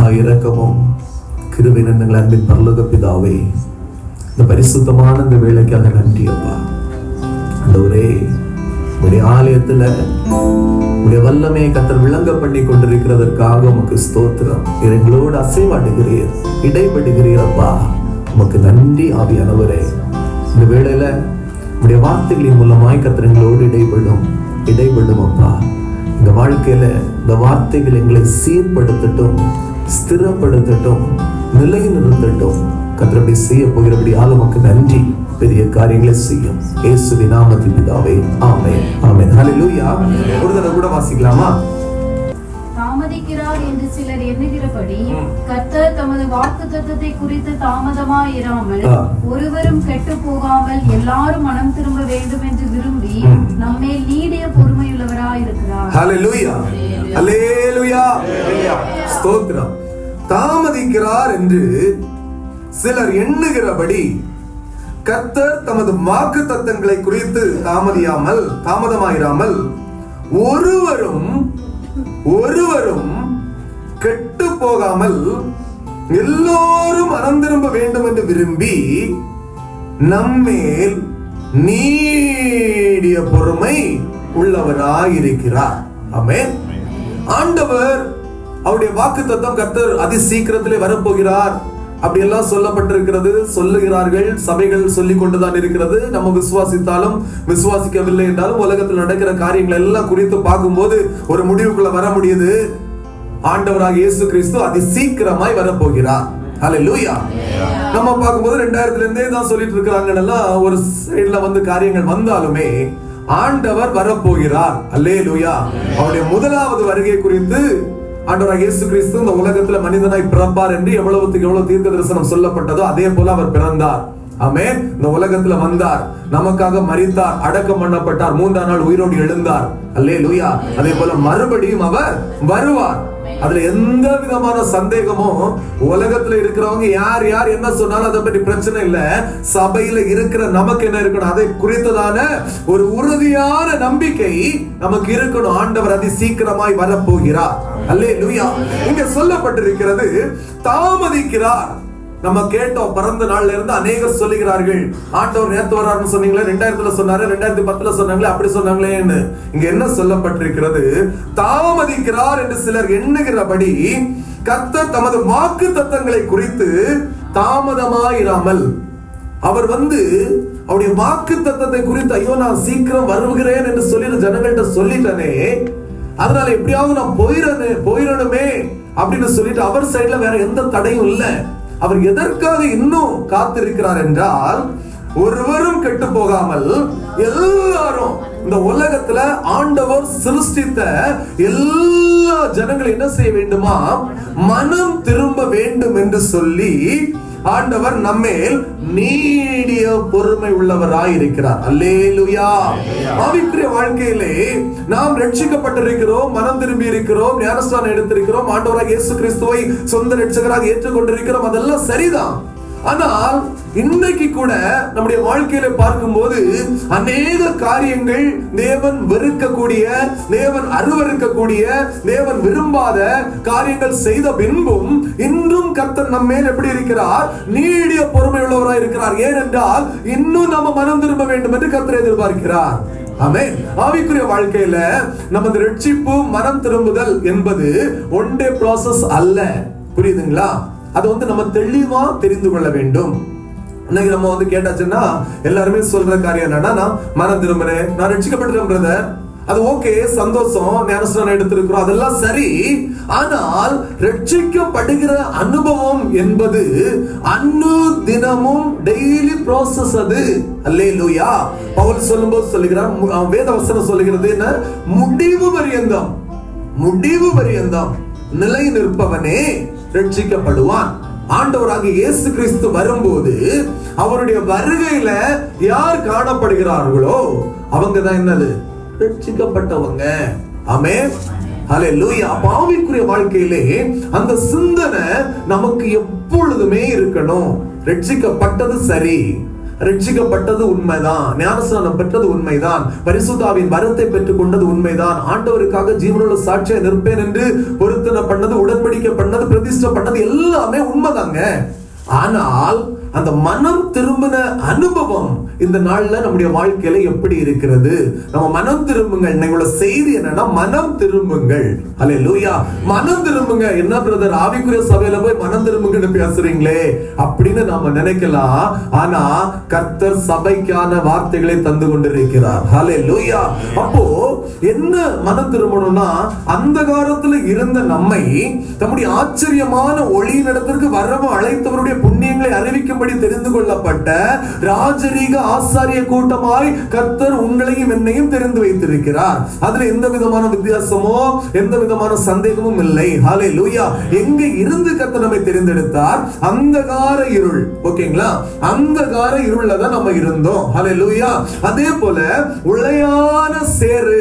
மகா இரக்கமும் கிருபை நிறைந்த அன்பின் பரலோக பிதாவே, இந்த பரிசுத்தமான இந்த வேலைக்காக நன்றி அப்பா. ஆண்டவரே, உடைய ஆலயத்துல உடைய வல்லமையை கர்த்தர் விளங்க பண்ணி கொண்டிருக்கிறதற்காக உமக்கு ஸ்தோத்திரம். எங்களோடு அசைவாடுகிறீர், இடைப்படுகிறீர் அப்பா. உமக்கு நன்றி ஆவியானவரே. இந்த வேளையில உடைய வார்த்தைகளின் மூலமாய் கர்த்தர் எங்களோடு இடைபடும் அப்பா. இந்த வாழ்க்கையில இந்த வார்த்தைகள் எங்களை சீர்படுத்தட்டும், ஸ்திரப்படுத்தட்டும், நிலைநிறுத்தட்டும். கர்த்தர் அப்படி செய்ய போகிறபடியாக உமக்கு நன்றி. பெரிய காரியங்களை செய்யும் இயேசுவின் நாமத்தில் பிதாவே, ஆமென், ஆமென். ஹல்லேலூயா. ஒரு தடவை கூட வாசிக்கலாமா? தாமதிக்கிறார் என்று சிலர் எண்ணுகிறபடி கர்த்தர் தமது வாக்குத்தத்தத்தை குறித்து தாமதமாயிராமல் ஒருவரும் கெட்டு போகாமல் எல்லாரும் மனம் திரும்ப வேண்டும் என்று விரும்பி நம்மேல் நீடிய பொறுமையுள்ளவராயிருக்கிறார். ஹல்லேலூயா, ஹல்லேலூயா, ஸ்தோத்திரம். தாமதிக்கிறார் என்று சிலர் எண்ணுகிறபடி கர்த்தர் தமது வாக்குத்தத்தங்களை குறித்து தாமதமாயிராமல் ஒருவரும் கெட்டு போகாமல் எல்லோரும் மனம் திரும்ப வேண்டும் என்று விரும்பி நம்மேல் நீடிய பொறுமை உள்ளவராயிருக்கிறார். ஆமென். ஆண்டவர் அவருடைய வாக்குத்தத்தம் கர்த்தர் அதி சீக்கிரத்திலே வரப்போகிறார் அப்படி எல்லாம் சொல்லப்பட்டிருக்கிறது, சொல்லுகிறார்கள். சபைகள் சொல்லிக் கொண்டுதான் இருக்கிறது. நம்ம விசுவாசித்தாலும் விசுவாசிக்கவில்லை என்றாலும் உலகத்தில் நடக்கிற காரியங்கள் எல்லாம் குறித்து பார்க்கும்போது ஒரு முடிவுக்குள்ள வர முடியுது. ஆண்டவராக இயேசு கிறிஸ்து அதி சீக்கிரமாய் வரப்போகிறார். ஹல்லேலூயா. நம்ம பார்க்கும்போது 2000 தான் சொல்லிட்டு இருக்கிறாங்க. ஒரு சைடுல காரியங்கள் வந்தாலுமே ஆண்டவர் வரப்போகிறார். அல்லேலூயா. அவருடைய முதலாவது வருகை குறித்து ஆண்டவராக இயேசு கிறிஸ்து இந்த உலகத்துல மனிதனாய் பிறப்பார் என்று எவ்வளவுக்கு எவ்வளவு தீர்க்க தரிசனம் சொல்லப்பட்டதோ அதே போல அவர் பிறந்தார். ஆமென். இந்த உலகத்துல வந்தார், நமக்காக மரித்தார், அடக்கம் பண்ணப்பட்டார், 3ஆம் நாள் உயிரோடு எழுந்தார். அல்லேலூயா. அதே போல மறுபடியும் அவர் வருவார். அதுல எந்த விதமான சந்தேகமும் உலகத்துல இருக்கிறவங்க யார் என்ன சொன்னாலும் அதை பற்றி பிரச்சனை இல்ல. சபையில இருக்கிற நமக்கு என்ன இருக்கணும்? அதை குறித்ததான ஒரு உறுதியான நம்பிக்கை நமக்கு இருக்கணும். ஆண்டவர் அதி சீக்கிரமாய் வரப்போகிறார். அல்லேலூயா. இங்க சொல்லப்பட்டிருக்கிறது தாமதிக்கிறார். நம்ம கேட்டோம், பிறந்த நாள்ல இருந்து அநேகர் சொல்லுகிறார்கள், ஆண்டவர் நேத்து வராருன்னு சொன்னீங்களே, 2000 சொன்னாரு, 2010 சொன்னாங்களே, அப்படி சொன்னாங்களேன்னு. இங்க என்ன சொல்லப்பட்டிருக்கிறது? தாமதிக்கிறார் என்று சிலர் எண்ணுகிறபடி கர்த்தர் தமது வாக்குத்தத்தங்களை குறித்து தாமதமாயிராமல், அவர் அவருடைய வாக்குத்தத்தத்தை குறித்து ஐயோ நான் சீக்கிரம் வருகிறேன் என்று சொல்லி ஜனங்கள்கிட்ட சொல்லிட்டனே, அதனால எப்படியாவது நான் போயிடணுமே அப்படின்னு சொல்லிட்டு அவர் சைடுல வேற எந்த தடையும் இல்லை. அவர் எதற்காக இன்னும் காத்திருக்கிறார் என்றால், ஒருவரும் கெட்டு போகாமல் எல்லாரும், இந்த உலகத்துல ஆண்டவர் சிருஷ்டித்த எல்லா ஜனங்களும் என்ன செய்ய வேண்டுமா? மனம் திரும்ப வேண்டும் என்று சொல்லி ஆண்டவர் நம்மேல் நீடிய பொறுமை உள்ளவராயிருக்கிறார். அல்லேலூயா. ஆவிக்குரிய வாழ்க்கையிலே நாம் ரட்சிக்கப்பட்டிருக்கிறோம், மனம் திரும்பி இருக்கிறோம், ஞானஸ்நானம் எடுத்திருக்கிறோம், ஆண்டவராக இயேசு கிறிஸ்துவை சொந்த ரட்சகராக ஏற்றுக்கொண்டிருக்கிறோம். அதெல்லாம் சரிதான். ஆனால் இன்னைக்கு கூட நம்முடைய வாழ்க்கையில பார்க்கும்போது அநேக காரியங்கள் தேவன் வெறுக்கக்கூடிய, தேவன் அருவருக்கக்கூடிய, தேவன் விரும்பாத காரியங்கள் செய்த பின்பும் இன்றும் கர்த்தர் நம்ம மேல் எப்படி இருக்கிறார்? நீடிய பொறுமை உள்ளவராய் இருக்கிறார். ஏனென்றால் இன்னும் நம்ம மனம் திரும்ப வேண்டும் என்று கர்த்தர் எதிர்பார்க்கிறார். ஆமென். ஆவிக்குரிய வாழ்க்கையில நமது ரட்சிப்பு, மனம் திரும்புதல் என்பது ஒன் டே ப்ராசஸ் அல்ல. புரியுதுங்களா? அது நம்ம தெளிவா தெரிந்து கொள்ள வேண்டும். இன்னைக்கு நம்ம கேட்டாச்சுன்னா எல்லாருமே சொல்ற காரியம் என்னன்னா, நான் மனம் திரும்புறேன், நான் ரட்சிக்கப்பட்டிருக்கேன் பிரதர், அது ஓகே, சந்தோஷம், ஞானஸ்நானம் எடுத்திருக்கிறோம், அதெல்லாம் சரி. ஆனால் ரட்சிக்கப்படுகிற அனுபவம் என்பது அனுதினமும் டெய்லி ப்ராசஸ். அது அல்லேலூயா. பவுல் சொல்லும்போது சொல்லுகிறார், வேத வசனம் சொல்லுகிறது என்ன? முடிவு பரியந்தம் நிலை நிற்பவனே ரட்சிக்கப்படுவான். ஆண்டவராக இயேசு கிறிஸ்து வரும்போது அவருடைய வருகையில யார் காணப்படுகிறார்களோ அவங்க தான் என்னது? ரட்சிக்கப்பட்டவங்க. ஆமென். ஹல்லேலூயா. ஆவிக்குரிய வாழ்க்கையிலே அந்த சிந்தனை நமக்கு எப்பொழுதுமே இருக்கணும். ரட்சிக்கப்பட்டது சரி, ரட்சிக்கப்பட்டது உண்மைதான், ஞானஸ்நானம் பெற்றது உண்மைதான், பரிசுத்தாவின் வரத்தை பெற்றுக் கொண்டது உண்மைதான், ஆண்டவருக்காக ஜீவனுள்ள சாட்சியா நிற்பேன் என்று பொருத்தனை பண்ணது, உடன்படிக்கை பண்ணது, பிரதிஷ்டை பண்ணது எல்லாமே உண்மைதாங்க. ஆனால் அந்த மனம் திரும்பின அனுபவம் இந்த நாள்ல நம்முடைய வாழ்க்கையில எப்படி இருக்கிறது? நம்ம மனம் திரும்புங்கள். இன்னைக்கு செய்தி என்னன்னா, மனம் திரும்புங்கள். அல்லேலூயா. மனம் திரும்புங்க. என்ன பிரதர், ஆவிக்குரிய சபையில போய் மனம் திரும்புங்கன்னு பேசுறீங்களே அப்படின்னு நாம நினைக்கலாம். ஆனா கர்த்தர் சபைக்கான வார்த்தைகளை தந்து கொண்டிருக்கிறார். அல்லேலூயா. அப்போ என்ன மனம் திரும்பணும்னா, அந்த காலத்துல இருந்த நம்மை தம்முடைய ஆச்சரியமான ஒளியின் இடத்திற்கு வரவும் அழைத்தவருடைய புண்ணியங்களை அறிவிக்கும்படி தெரிந்து கொள்ளப்பட்ட ராஜரீக ஆசாரிய கூட்டமாய் கர்த்தர் உங்களையும் என்னையும் தெரிந்து வைத்திருக்கிறார். அதுல எந்த விதமான வித்தியாசமோ எந்த விதமான சந்தேகமும் இல்லை. ஹல்லேலூயா. எங்க இருந்து கர்த்தர் நம்மை தெரிந்தெடுத்தார்? அந்தகார இருள். ஓகேங்களா? அந்தகார இருள்ல தான் நம்ம இருந்தோம். ஹல்லேலூயா. அதே போல உளையான சேறு,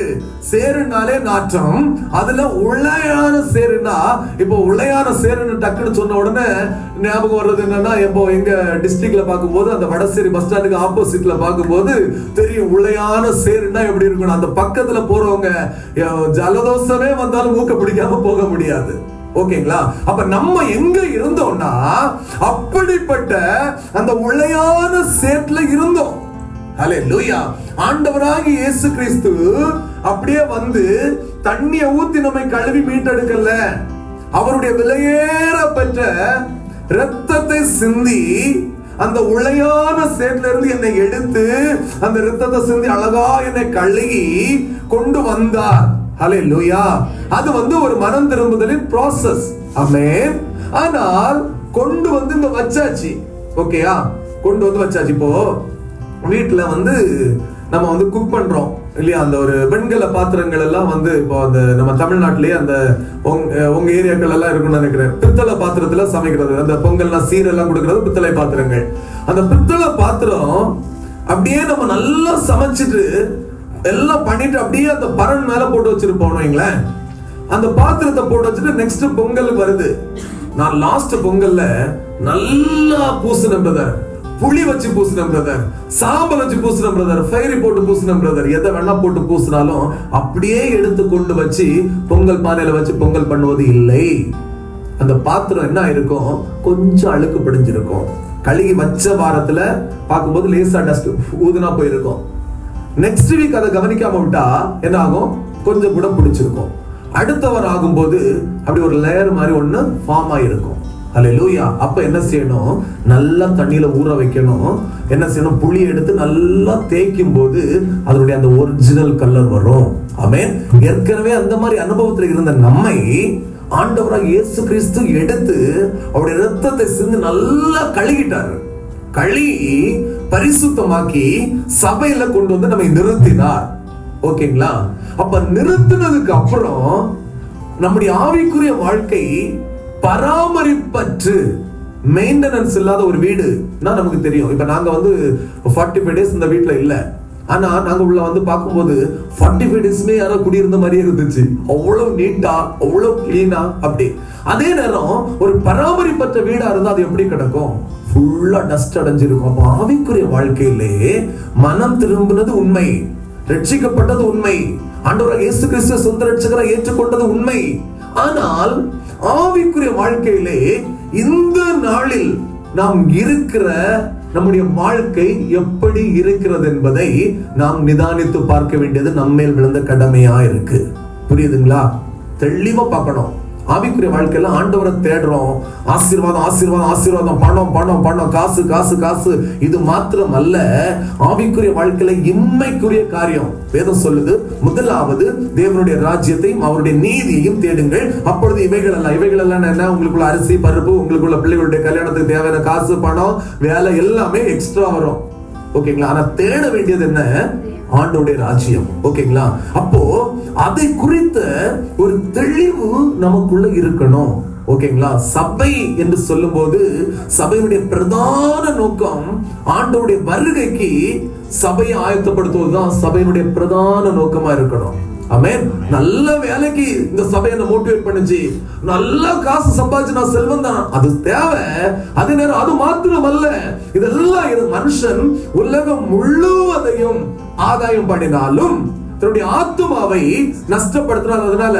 சேருனாலே நாற்றம், அதுல உளையான சேருனா, இப்போ உளையான சேருன்னு டக்குன்னு சொன்ன உடனே ஞாபகம் வர்றது என்னன்னா, இப்போ எங்க டிஸ்ட்ரிக்ட்ல பார்க்கும்போது அந்த வடசேரி பஸ் ஸ்டாண்டுக்கு ஆப்போசிட்ல பார்க்கும்போது தெரியும் உளையான சேருன்னா எப்படி இருக்கணும். அந்த பக்கத்துல போறவங்க ஜலதோஷமே வந்தாலும் மூக்க பிடிக்காம போக முடியாது. ஓகேங்களா? அப்ப நம்ம எங்க இருந்தோம்னா அப்படிப்பட்ட அந்த உளையான சேற்றுல இருந்தோம். ஹல்லேலூயா. ஆண்டவராகிய இயேசு கிறிஸ்து அப்படியே வந்து தண்ணியை ஊத்தி நம்மை கழுவி மீட்டெடுக்கல. அவருடைய விலையேற பெற்ற இரத்தத்தை சிந்தி அந்த உளையான சேற்றில இருந்து என்னை எடுத்து அந்த இரத்தத்தை சிந்தி அழகா என்னை கழுகி கொண்டு வந்தார். ஹல்லேலூயா. அது வந்து ஒரு மனம் திரும்புதலின் ப்ராசஸ். ஆமென். ஆனால் கொண்டு வந்து இங்க வச்சாச்சு. ஓகேயா? கொண்டு வந்து வச்சாச்சு. இப்போ வீட்டுல வந்து நம்ம வந்து குக் பண்றோம் இல்லையா? அந்த ஒரு வெண்கல பாத்திரங்கள் எல்லாம் வந்து இப்போ அந்த நம்ம தமிழ்நாட்டிலேயே அந்த உங்க ஏரியாக்கள் எல்லாம் இருக்குன்னு நினைக்கிறேன், பித்தளை பாத்திரத்துல சமைக்கிறது. அந்த பொங்கல்னா சீரெல்லாம் கொடுக்கறது பித்தளை பாத்திரங்கள். அந்த பித்தளை பாத்திரம் அப்படியே நம்ம நல்லா சமைச்சிட்டு எல்லாம் பண்ணிட்டு அப்படியே அந்த பரன் மேல போட்டு வச்சிருப்போம் வைங்களேன். அந்த பாத்திரத்தை போட்டு வச்சுட்டு நெக்ஸ்ட் பொங்கல் வருது. நான் லாஸ்ட் பொங்கல்ல நல்லா பூசின பிரதர், புளி வச்சு பூசின பிரதர், சாம்பல் வச்சு பூசின பிரதர், ஃபைரி போட்டு பூசின பிரதர், எதை வேணா போட்டு பூசினாலும் அப்படியே எடுத்து கொண்டு வச்சு பொங்கல் பானையில வச்சு பொங்கல் பண்ணுவது இல்லை. அந்த பாத்திரம் என்ன இருக்கும்? கொஞ்சம் அழுக்கு படிஞ்சிருக்கும். கழுகி வச்ச வாரத்துல பார்க்கும்போது லேசா டஸ்ட் ஊதுனா போயிருக்கும். நெக்ஸ்ட் வீக் அதை கவனிக்காம விட்டா என்ன ஆகும்? கொஞ்சம் கூட பிடிச்சிருக்கும். அடுத்த வாரம் ஆகும்போது அப்படி ஒரு லேயர் மாதிரி ஒண்ணு ஃபார்ம் ஆயிருக்கும். ஹல்லேலூயா. அப்ப என்ன செய்யணும்? நல்லா தண்ணியில ஊற வைக்கணும். என்ன செய்யணும்? புளி எடுத்து நல்லா தேய்க்கும் போது அதனுடைய அந்த ஒரிஜினல் கலர் வரும். ஆமென். ஏற்கனவே அந்த மாதிரி அனுபவத்துல இருந்த நம்மை ஆண்டவராக இயேசு கிறிஸ்து எடுத்து அவருடைய இரத்தத்தை சிந்தி நல்லா கழுகிட்டாரு. கழுகி பரிசுத்தமாக்கி சபையில கொண்டு வந்து நம்மை நிறுத்தினார். ஓகேங்களா? அப்ப நிறுத்தினதுக்கு அப்புறம் நம்முடைய ஆவிக்குரிய வாழ்க்கை பராமரிப்பற்று மெயின்டெனன்ஸ் இல்லாத ஒரு வீடு நமக்கு தெரியும். இப்ப நாங்க வந்து 45 days இந்த வீட்டுல இல்ல. ஆனா நாங்க உள்ள வந்து பார்க்கும்போது 45 daysமே யாரோ குடியிருந்த மாதிரியே இருந்துச்சு. அவ்வளவு நீட்டா, அவ்வளவு கிளீனா. அப்படி அதே நேரம் ஒரு பராமரிப்பற்ற வீடா இருந்தா அது எப்படி கிடக்கும்? ஃபுல்லா டஸ்ட் அடைஞ்சிருக்கும். அப்ப ஆவிக்குரிய வாழ்க்கையிலே மனம் திரும்பினது உண்மை, ரட்சிக்கப்பட்டது உண்மை, ஆண்டவராகிய இயேசு கிறிஸ்து சொந்த ரட்சகராக ஏற்றுக்கொண்டது உண்மை. ஆனால் ஆவிக்குரிய வாழ்க்கையிலே இந்த நாளில் நாம் இருக்கிற நம்முடைய வாழ்க்கை எப்படி இருக்கிறது என்பதை நாம் நிதானித்து பார்க்க வேண்டியது நம்மேல் விழுந்த கடமையா இருக்கு. புரியுதுங்களா? தெளிவா பார்க்கணும். ஆவிக்குரிய வாழ்க்கையில ஆண்டவரை தேடுறோம். ஆசீர்வாதம் ஆசீர்வாதம் ஆசீர்வாதம், பணம் பணம் பணம், காசு காசு காசு, இது மாத்திரம் அல்ல. ஆவிக்குரிய வாழ்க்கையில இம்மைக்குரிய காரியம் வேதம் சொல்லுது, முதலாவது தேவனுடைய ராஜ்யத்தையும் அவருடைய நீதியையும் தேடுங்கள், அப்பொழுது இவைகள் எல்லாம் என்ன? உங்களுக்குள்ள அரிசி பருப்பு, உங்களுக்குள்ள பிள்ளைகளுடைய கல்யாணத்துக்கு தேவையான காசு பணம் வேலை எல்லாமே எக்ஸ்ட்ரா வரும். ஓகேங்களா? ஆனா தேட வேண்டியது என்ன? ஆண்டவருடைய ராஜ்யம். ஓகேங்களா? அப்போ அதை குறித்த ஒரு தெளிவு நமக்குள்ள இருக்கணும். ஓகேங்களா? சபை என்று சொல்லும் போது சபையினுடைய பிரதான நோக்கம் ஆண்டவருடைய வருகைக்கு சபையை ஆயத்தப்படுத்துவதுதான் சபையினுடைய பிரதான நோக்கமா இருக்கணும். ஆமென். நல்ல வேலைக்கு இந்த சபை என்ன மோட்டிவேட் பண்ணுச்சு, நல்ல காசு சம்பாதிச்சு நான் செல்வம் தான், அது தேவை. அதே நேரம் அது மாத்திரம் அல்ல, இதெல்லாம் மனுஷன் உலகம் முழுவதையும் ஆதாயம் பண்ணினாலும் தன்னுடைய ஆத்துமாவை நஷ்டப்படுத்தினால் அதனால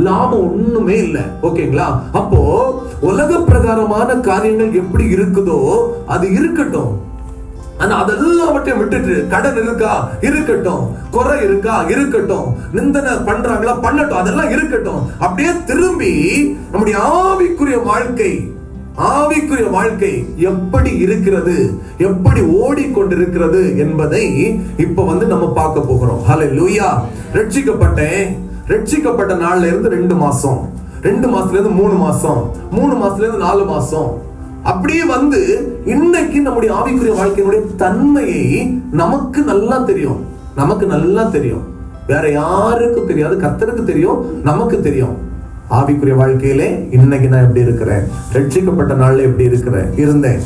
லாபம் ஒண்ணுமே இல்லை. ஓகேங்களா? அப்போ உலக பிரகாரமான காரியங்கள் எப்படி இருக்குதோ அது இருக்கட்டும். ஆனா அதெல்லாவற்றையும் விட்டுட்டு, கடன் இருக்கா இருக்கட்டும், குறை இருக்கா இருக்கட்டும், நிந்தனை பண்றாங்களா பண்ணட்டும், அதெல்லாம் இருக்கட்டும். அப்படியே திரும்பி நம்முடைய ஆவிக்குரிய வாழ்க்கை எப்படி இருக்கிறது, எப்படி ஓடிக்கொண்டிருக்கிறது என்பதை இப்ப நம்ம பார்க்க போகிறோம். ஹல்லேலூயா. ரட்சிக்கப்பட்ட நாள்ல இருந்து 2 மாசம், 2 மாசத்துல இருந்து 3 மாசம், 3 மாசத்துல இருந்து 4 மாசம், அப்படியே இன்னைக்கு நம்முடைய ஆவிக்குரிய வாழ்க்கையினுடைய தன்மையை நமக்கு நல்லா தெரியும். வேற யாருக்கும் தெரியாது, கர்த்தருக்கு தெரியும், நமக்கு தெரியும். ஆவிக்குரிய வாழ்க்கையிலே இன்னைக்கு நான் எப்படி இருக்கிறேன், ரட்சிக்கப்பட்ட நாள்ல எப்படி இருந்தேன்,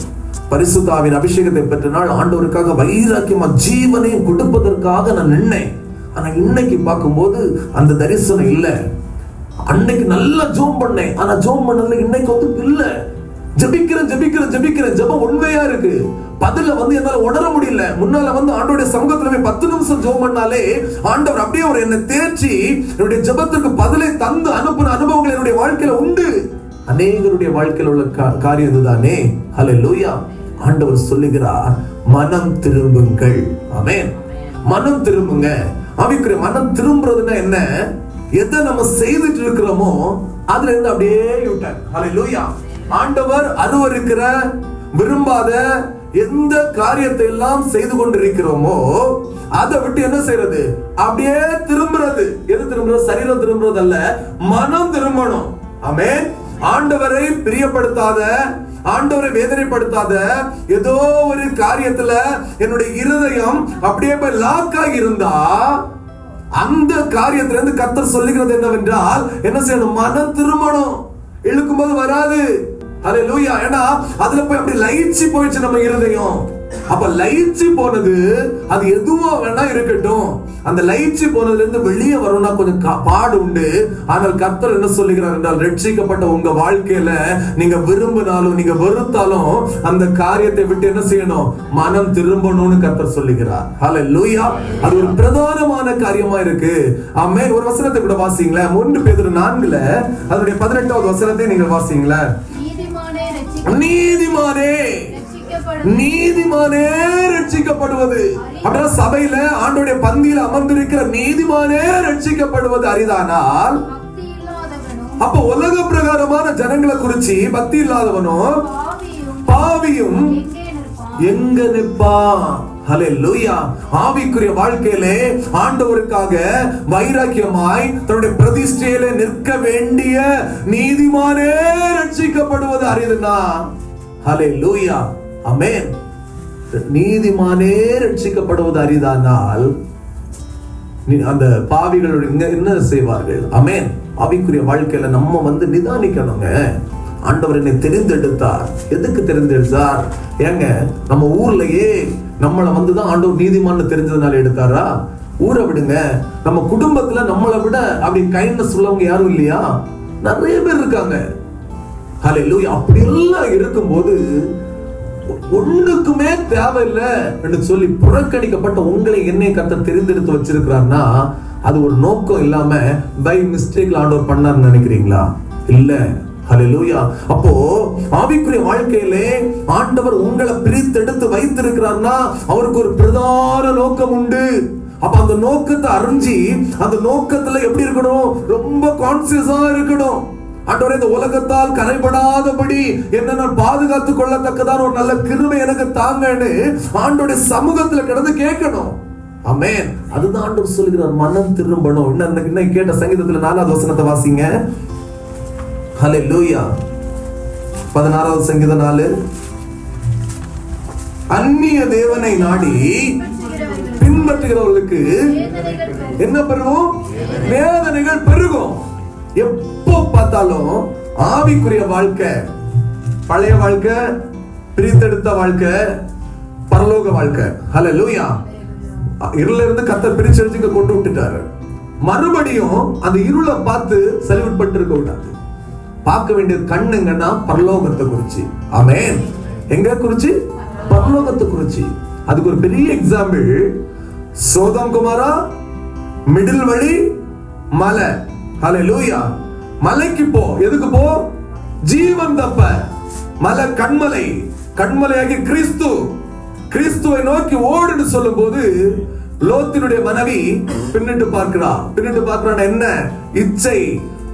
பரிசுத்த ஆவியின் அபிஷேகத்தை பெற்ற நாள் ஆண்டவருக்காக வைராக்கியமா ஜீவனையும் கொடுப்பதற்காக நான் நின்னேன். ஆனா இன்னைக்கு பார்க்கும்போது அந்த தரிசனம் இல்ல. அன்னைக்கு நல்லா ஜோம் பண்ணேன், ஆனா ஜோம் பண்ணதுல இன்னைக்கு இல்ல. ஜெபிக்கிறேன், ஜெபம் உண்மையா இருக்கு, பதில என்னால உணர முடியல. முன்னால ஆண்டவருடைய சமூகத்துல 10 நிமிஷம் ஜெபம் பண்ணாலே ஆண்டவர் அப்படியே ஒரு என்னை தேர்ச்சி என்னுடைய ஜெபத்திற்கு பதிலை தந்து அனுப்புன அனுபவங்கள் என்னுடைய வாழ்க்கையில உண்டு. அநேகருடைய வாழ்க்கையில உள்ள காரியம் இதுதானே. ஹல்லேலூயா. ஆண்டவர் சொல்லுகிறார், மனம் திரும்புங்கள். ஆமென். மனம் திரும்புங்க. ஆவிக்குரிய மனம் திரும்புறதுன்னா என்ன? எதை நம்ம செய்துட்டு இருக்கிறோமோ அதுல இருந்து அப்படியே யூட்டர்ன். ஹல்லேலூயா. ஆண்டவர் அருவருக்கிற விரும்பாத எந்த காரியத்தை எல்லாம் செய்து கொண்டிருக்கிறோமோ அதை விட்டு என்ன செய்யறது? அப்படியே திரும்புறது. எது திரும்புறது? சரீரம் திரும்புறது அல்ல, மனம் திரும்பணும். ஆமென். ஆண்டவரை பிரியப்படுத்தாத, ஆண்டவரை வேதனைப்படுத்தாத ஏதோ ஒரு காரியத்துல என்னுடைய இருதயம் அப்படியே போய் லாக் ஆகி இருந்தா அந்த காரியத்துல இருந்து கர்த்தர் சொல்லுகிறது என்னவென்றால் என்ன செய்யணும்? மனம் திரும்பணும். இழுக்கும்போது வராது. ஹல்லேலூயா. ஏன்னா அதுல போய் அப்படி லயிச்சு போயிடுச்சு நம்ம இருதயம். அப்ப லயிச்சு போனது அது எதுவா வேணா இருக்கட்டும், அந்த லயிச்சு போனதுல இருந்து வெளியே வரணும்னா கொஞ்சம் பாடு உண்டு. ஆனால் கர்த்தர் என்ன சொல்லுகிறார் என்றால், ரட்சிக்கப்பட்ட உங்க வாழ்க்கையில நீங்க விரும்பினாலும் நீங்க வெறுத்தாலும் அந்த காரியத்தை விட்டு என்ன செய்யணும்? மனம் திரும்பணும்னு கர்த்தர் சொல்லுகிறார். ஹல்லேலூயா. அது ஒரு பிரதானமான காரியமா இருக்கு. ஆமென். ஒரு வசனத்தை கூட வாசிங்களா, 1 பேதுரு 4 அதனுடைய 18வது வசனத்தை நீங்க வாசிங்களா. நீதிமானே ரட்சிக்கப்படுவது. அப்படின்னா சபையில ஆண்டவருடைய பந்தியில அமர்ந்திருக்கிற நீதிமானே ரட்சிக்கப்படுவது அரிதானால், அப்ப உலக பிரகாரமான ஜனங்களை குறிச்சு பக்தி இல்லாதவனும் பாவியும் எங்க நிற்பான்? ஹல்லேலூயா. ஆவிக்குரிய வாழ்க்கையிலே ஆண்டவருக்காக வைராக்கியமாய் தன்னுடைய பிரதிஷ்டையிலே நிற்க வேண்டிய நீதிமானே ரட்சிக்கப்படுவது அரிதுனா. ஹல்லேலூயா. ஆமென். நீதிமானே ரட்சிக்கப்படுவது அரிதானால் அந்த பாவிகள் என்ன செய்வார்கள்? ஆமென். ஆவிக்குரிய வாழ்க்கையில நம்ம நிதானிக்கணுங்க. ஆண்டவர் என்னை தெரிந்தெடுத்தார். எதுக்கு தெரிந்தெடுத்தார்? ஏங்க நம்ம ஊர்லயே நம்மளை தான் ஆண்டவர் நீதிமான்னு தெரிஞ்சதுனால எடுத்தாரா? ஊரை விடுங்க, நம்ம குடும்பத்துல நம்மளை விட அப்படி கைண்ட்னஸ் உள்ளவங்க யாரும் இல்லையா? நிறைய பேர் இருக்காங்க. ஹல்லேலூயா. அப்படி எல்லாம் இருக்கும்போது ஒண்ணுக்குமே தேவையில்லை என்று சொல்லி புறக்கணிக்கப்பட்ட உங்களை என்னை கர்த்தர் தெரிந்தெடுத்து வச்சிருக்கிறார்னா அது ஒரு நோக்கம் இல்லாம பை மிஸ்டேக்ல ஆண்டவர் பண்ணார்னு நினைக்கிறீங்களா? இல்ல. ஹல்லேலூயா. அப்போ ஆவிக்குரிய வாழ்க்கையிலே ஆண்டவர் உங்களை பிரித்தெடுத்து வைத்திருக்கிறார்னா அவருக்கு ஒரு பிரதான நோக்கம் உண்டு. அப்ப அந்த நோக்கத்தை அறிஞ்சு அந்த நோக்கத்துல எப்படி இருக்கணும்? ரொம்ப கான்சியஸா இருக்கணும். ஆண்டவரே, இந்த உலகத்தால் கரைபடாதபடி என்ன நான் பாதுகாத்துக் கொள்ளத்தக்கதான் ஒரு நல்ல கிருபை எனக்கு தாங்கன்னு ஆண்டவருடைய சமூகத்துல கிடந்து கேட்கணும். ஆமென். அதுதான் ஆண்டவர் சொல்கிறார், மனம் திரும்பணும். இன்னைக்கு கேட்ட சங்கீதத்துல 4வது வசனத்தை வாசிங்க. ஹல்லேலூயா. 16வது சங்கீதம் 4. அந்நிய தேவனை நாடி பின்பற்றுகிறவர்களுக்கு என்ன பெருகும்? வேதனைகள் பெருகும். எப்போ பார்த்தாலும் ஆவிக்குரிய வாழ்க்கை, பழைய வாழ்க்கை, பிரித்தெடுத்த வாழ்க்கை, பரலோக வாழ்க்கை. ஹல்லேலூயா. இருள இருந்து கர்த்தர் பிரிச்செடுத்து கொண்டு விட்டுட்டாரு. மறுபடியும் அந்த இருளை பார்த்து சல்யூட் பண்ணிட்டு இருக்க கூடாது. பார்க்க வேண்டிய கண்ணுங்கன்னா பரலோகத்தை குறிச்சு. ஆமென். எங்க குறிச்சு? பரலோகத்தை குறிச்சு. அதுக்கு ஒரு பெரிய எக்ஸாம்பிள் சோதம் குமாரா, மிடில் வழி, மலை. ஹல்லேலூயா. மலைக்கு போ. எதுக்கு போ? ஜீவன் தப்ப. மலை கண்மலை, கண்மலையாகி கிறிஸ்துவை நோக்கி ஓடுன்னு சொல்லும் போது லோத்தினுடைய மனைவி பின்னிட்டு பார்க்கிறான். என்ன? இச்சை,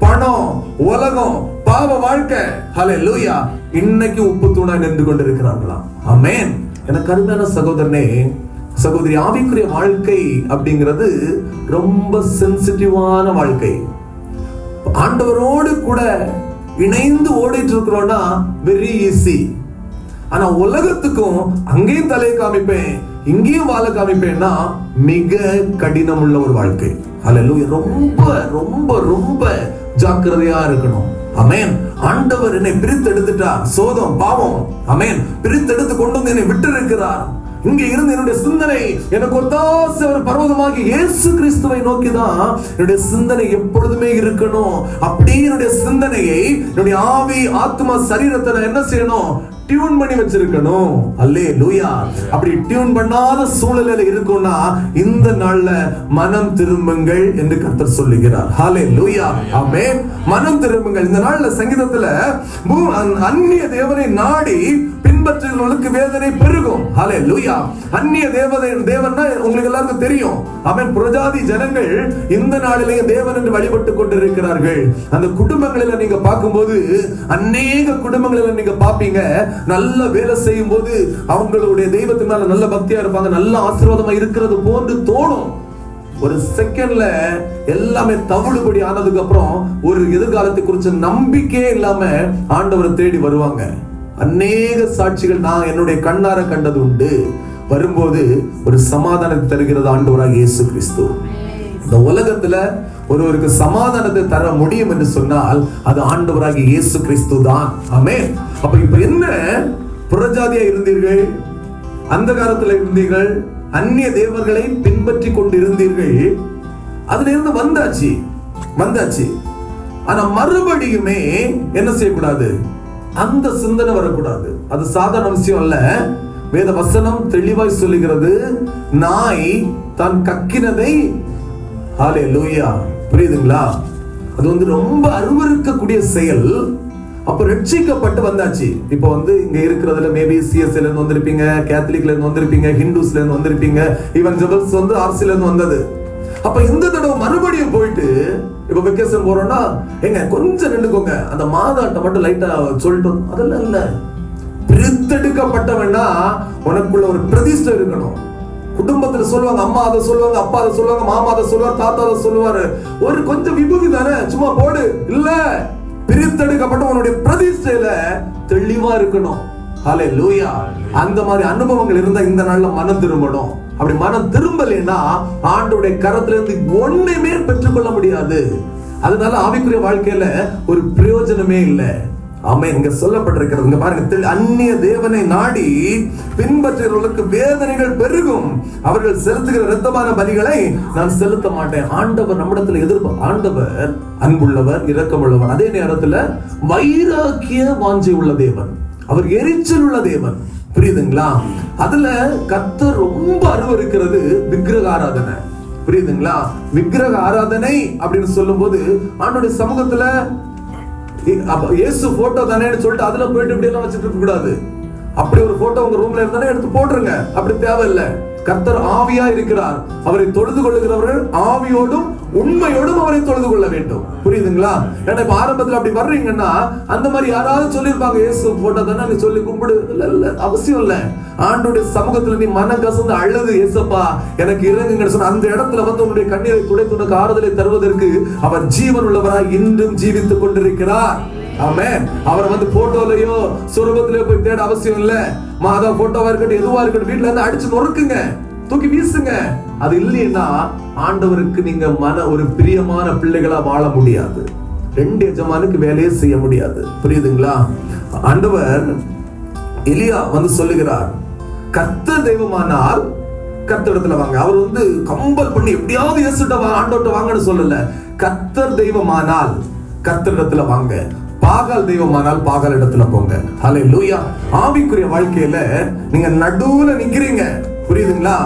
பணம், உலகம், பாவ வாழ்க்கை. ஹல்லேலூயா. இன்னைக்கு உப்பு தூணா நின்று கொண்டிருக்கிறார்களாம். ஆமென். எனக்கு அருமையான சகோதரனே, சகோதரி, ஆவிக்குரிய வாழ்க்கை அப்படிங்கிறது ரொம்ப சென்சிட்டிவான வாழ்க்கை. ஆண்டவரோடு கூட இணைந்து ஓடிட்டு இருக்கிறோம்னா வெரி ஈஸி. ஆனா உலகத்துக்கும் அங்கேயும் தலையை காமிப்பேன், இங்கேயும் வாழ காமிப்பேன்னா மிக கடினம் உள்ள ஒரு வாழ்க்கை. ஹல்லேலூயா. ரொம்ப ரொம்ப ரொம்ப ஜாக்கிரதையா இருக்கணும். ஆமென். ஆண்டவர் என்னை பிரித்து எடுத்துட்டார். சோதம், பாவம், ஆமென், பிரித்து எடுத்து கொண்டு வந்து என்னை விட்டு இருக்கிறார். இங்க இருந்து என்னுடைய சிந்தனை எனக்கு ஒத்தாசை ஒரு பர்வதமாகி இயேசு கிறிஸ்துவை நோக்கிதான் என்னுடைய சிந்தனை எப்பொழுதுமே இருக்கணும். அப்படியே என்னுடைய சிந்தனையை, என்னுடைய ஆவி, ஆத்மா, சரீரத்தை நான் என்ன செய்யணும்? டியூன் பண்ணி வச்சிருக்கணும். அல்லேலூயா. அப்படி டியூன் பண்ணாத சூழ்நிலையில இருக்கும்னா இந்த நாள்ல மனம் திரும்புங்கள் என்று கர்த்தர் சொல்லுகிறார். ஹல்லேலூயா. ஆமென். மனம் திரும்புங்கள். இந்த நாள்ல சங்கீதத்துல அந்நிய தேவனை நாடி பின்பற்றுகிறவர்களுக்கு வேதனை பெருகும். ஹல்லேலூயா. அந்நிய தேவன்னா உங்களுக்கு எல்லாருக்கும் தெரியும். ஆமென். புறஜாதி ஜனங்கள் இந்த நாளிலேயே தேவன் என்று வழிபட்டு கொண்டிருக்கிறார்கள். அந்த குடும்பங்களில நீங்க பார்க்கும்போது அநேக குடும்பங்களில நீங்க பாப்பீங்க, நல்ல வேலை செய்யும் போது அவங்களுடைய தெய்வத்து மேல நல்ல பக்தியா இருப்பாங்க, நல்ல ஆசீர்வாதமா இருக்கிறது போன்று தோணும். ஒரு செகண்ட்ல எல்லாமே தவிடுபடி ஆனதுக்கு அப்புறம் ஒரு எதிர்காலத்தை குறிச்ச நம்பிக்கையே இல்லாம ஆண்டவரை தேடி வருவாங்க. அநேக சாட்சிகள் நான் என்னுடைய கண்ணார கண்டது உண்டு. வரும்போது ஒரு சமாதானத்தை தருகிறது ஆண்டவராகிய இயேசு கிறிஸ்து. இந்த உலகத்துல ஒருவருக்கு சமாதானத்தை தர முடியும் என்று சொன்னால் அது ஆண்டவராகிய இயேசு கிறிஸ்து தான். ஆமென். அப்ப இப்ப என்ன? புறஜாதியா இருந்தீர்கள், அந்த காலத்துல இருந்தீர்கள், அந்நிய தேவர்களை பின்பற்றி கொண்டு இருந்தீர்கள். அதுல இருந்து வந்தாச்சு. ஆனா மறுபடியுமே என்ன செய்யக்கூடாது? அந்த சிந்தனை வரக்கூடாது. அது சாதாரண விஷயம் அல்ல. வேத வசனம் தெளிவாய் சொல்லுகிறது, நாய் தான் கக்கினதை, ஹல்லேலூயா, புரியுதுங்களா? அது வந்து ரொம்ப அருவருக்கக்கூடிய செயல். அப்ப ரட்சிக்கப்பட்டு வந்தாச்சு. இப்போ இங்க இருக்கிறதுல மேபி சிஎஸ்ல இருந்து வந்திருப்பீங்க, கேத்தலிக்ல இருந்து வந்திருப்பீங்க, ஹிந்துஸ்ல இருந்து வந்திருப்பீங்க, ஈவன் ஜெபல்ஸ் ஆர்சில இருந்து வந்தது. அப்ப இந்த தடவை மறுபடியும் போயிட்டு இப்ப வெக்கேஷன் போறோம்னா எங்க கொஞ்சம் நின்னுக்கோங்க, அந்த மாதாட்ட மட்டும் லைட்டா சொல்லிட்டு, அதெல்லாம் இல்ல. பிரித்தெடுக்கப்பட்டவன்னா உனக்குள்ள ஒரு பிரதிஷ்டை இருக்கணும். குடும்பத்துல சொல்லுவாங்க, அம்மா அதை சொல்லுவாங்க, அப்பா அதை சொல்லுவாங்க, மாமா அதை சொல்லுவார், தாத்தா அதை சொல்லுவாரு. ஒரு கொஞ்சம் விபூதி தானே, சும்மா போடு. இல்ல, பிரித்தெடுக்கப்பட்ட உன்னுடைய பிரதிஷ்டையில தெளிவா இருக்கணும். ஹல்லேலூயா. அந்த மாதிரி அனுபவங்கள் இருந்தா இந்த நாள்ல மனம் திரும்பணும். அப்படி மனம் திரும்பலைன்னா ஆண்டவருடைய கரத்துல இருந்து ஒண்ணுமே பெற்றுக்கொள்ள முடியாது. அதனால ஆவிக்குரிய வாழ்க்கையில ஒரு பிரயோஜனமே இல்லை. ஆமென். இங்க சொல்லப்பட்டிருக்கிறது, இங்க பாருங்க, அந்நிய தேவனை நாடி பின்பற்றுகிறவர்களுக்கு வேதனைகள் பெருகும், அவர்கள் செலுத்துகிற இரத்தமான பலிகளை நான் செலுத்த மாட்டேன். ஆண்டவர் நம்மிடத்துல ஆண்டவர் அன்புள்ளவர், இரக்கமுள்ளவர், அதே நேரத்துல வைராக்கிய வாஞ்சை உள்ள தேவன், அவர் எரிச்சல் உள்ள தேவன். புரியுதுங்களா? அதுல கர்த்தர் ரொம்ப அருவருக்கிறது விக்கிரக ஆராதனை. புரியுதுங்களா? விக்கிரக ஆராதனை அப்படின்னு சொல்லும் போது ஆண்டவருடைய சமூகத்துல இயேசு போட்டோ தானேன்னு சொல்லிட்டு அதுல போயிட்டு இப்படி எல்லாம் வச்சுட்டு இருக்க கூடாது. அப்படி ஒரு போட்டோ உங்க ரூம்ல இருந்தானே எடுத்து போட்டுருங்க. அப்படி தேவையில்லை. கர்த்தர் ஆவியா இருக்கிறார். அவரை தொழுது கொள்ளுகிறவர்கள் ஆவியோடும் உண்மையோடும் அவரை தொழுது கொள்ள வேண்டும். புரியுதுங்களா? ஏன்னா இப்ப ஆரம்பத்துல அப்படி வர்றீங்கன்னா அந்த மாதிரி யாராவது சொல்லிருப்பாங்க, இயேசு போட்டோ தானே நீ சொல்லி கும்பிடு. இல்ல, அவசியம் இல்ல. ஆண்டோடைய சமூகத்துல நீ மன கசந்து அழுது, இயேசப்பா எனக்கு இறங்குங்கன்னு சொன்ன அந்த இடத்துல உன்னுடைய கண்ணீரை துடைத்து உனக்கு ஆறுதலை தருவதற்கு அவர் ஜீவன் உள்ளவராய் இன்றும் ஜீவித்துக் கொண்டிருக்கிறார். ஆமென். அவர் போட்டோலயோ சொருபத்திலயோ போய் தேட அவசியம் இல்ல. மாதா போட்டோவா இருக்கட்டும், எதுவா இருக்கட்டும், வீட்டுல இருந்து அடிச்சு நொறுக்குங்க, தூக்கி வீசுங்க. அது இல்லைன்னா ஆண்டவருக்கு நீங்க ஒரு பிரியமான பிள்ளைகளா வாழ முடியாது. ரெண்டு எஜமானுக்கு வேலையே செய்ய முடியாது. புரியுதுங்களா? ஆண்டவர் எலியா சொல்லுகிறார், கர்த்தர் தெய்வமானால் கர்த்தரிடத்துல வாங்க. அவர் கம்பல் பண்ணி எப்படியாவது இயேசுட்ட ஆண்டவர்ட்ட வாங்கன்னு சொல்லல. கர்த்தர் தெய்வமானால் கர்த்தரிடத்துல வாங்க, பாகால் தெய்வமானால் பாகால் இடத்துல போங்க. ஹல்லேலூயா. ஆவிக்குரிய வாழ்க்கையில நீங்க நடுவுல நிக்கிறீங்க, புரியுதுங்களா?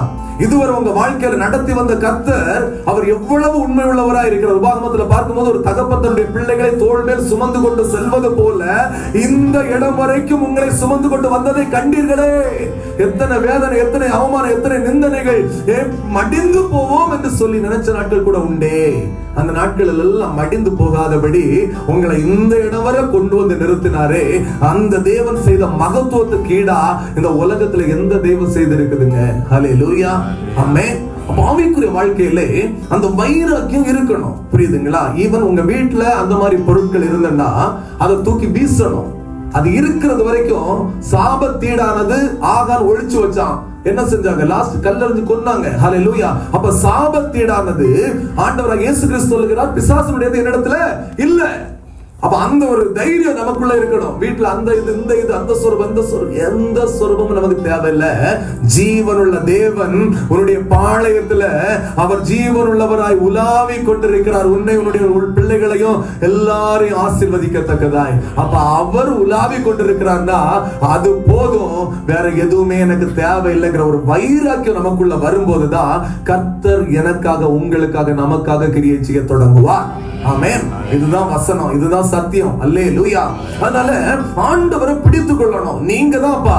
இதுவரை உங்க வாழ்க்கையில நடத்தி வந்த கர்த்தர் அவர் எவ்வளவு உண்மை உள்ளவராய் இருக்கிறார். உபாகமத்துல பார்க்கும்போது ஒரு தகப்பன் தன்னுடைய பிள்ளைகளை தோள் மேல் சுமந்து கொண்டு செல்வது போல இந்த இடம் வரைக்கும் உங்களை சுமந்து கொண்டு வந்ததை கண்டீர்களே. எத்தனை வேதனை, எத்தனை அவமானம், எத்தனை நிந்தனைகள். மடிந்து போவோம் என்று சொல்லி நினைச்ச நாட்கள் கூட உண்டே. அந்த நாட்கள் எல்லாம் மடிந்து போகாதபடி உங்களை இந்த இடம் வரை கொண்டு வந்து நிறுத்தினாரே. அந்த தேவன் செய்த மகத்துவத்துக்கு ஈடா இந்த உலகத்துல எந்த தெய்வம் செய்திருக்குதுங்க? ஹல்லேலூயா. ஆமென். ஆவிக்குரிய வாழ்க்கையிலே அந்த வைராக்கியம் இருக்கணும், புரியுதுங்களா? ஈவன் உங்க வீட்டுல அந்த மாதிரி பொருட்கள் இருந்தன்னா அதை தூக்கி வீசணும். அது இருக்கிறது வரைக்கும் சாபத்தீடானது ஆகான் ஒழிச்சு வச்சான். என்ன செஞ்சாங்க? லாஸ்ட் கல்லெறிஞ்சு கொன்னாங்க. ஹல்லேலூயா. அப்ப சாபத்தீடானது ஆண்டவராகிய இயேசு கிறிஸ்து சொல்கிறார், பிசாசுடையது என்னிடத்துல இல்ல. அப்ப அந்த ஒரு தைரியம் நமக்குள்ள இருக்கணும். வீட்டுல அந்த இது இந்த இது அந்த சொரூபம் இந்த சொரூபம் எந்த சொரூபமும் நமக்கு தேவையில்லை. ஜீவனுள்ள தேவன் உன்னுடைய பாளையத்துல அவர் ஜீவனுள்ளவராய் உலாவி கொண்டிருக்கிறார். உன்னை உன்னுடைய பிள்ளைகளையும் எல்லாரையும் ஆசீர்வதிக்கத்தக்கதாய். அப்ப அவர் உலாவி கொண்டிருக்கிறார்னா அது போதும், வேற எதுவுமே எனக்கு தேவையில்லைங்கிற ஒரு வைராக்கியம் நமக்குள்ள வரும்போதுதான் கர்த்தர் எனக்காக, உங்களுக்காக, நமக்காக கிரியை செய்ய தொடங்குவார். ஆமென். இதுதான் வசனம், இதுதான் சத்தியம். அல்லேலூயா. அதனால ஆண்டவரை பிடித்துக் கொள்ளணும். நீங்க தான்ப்பா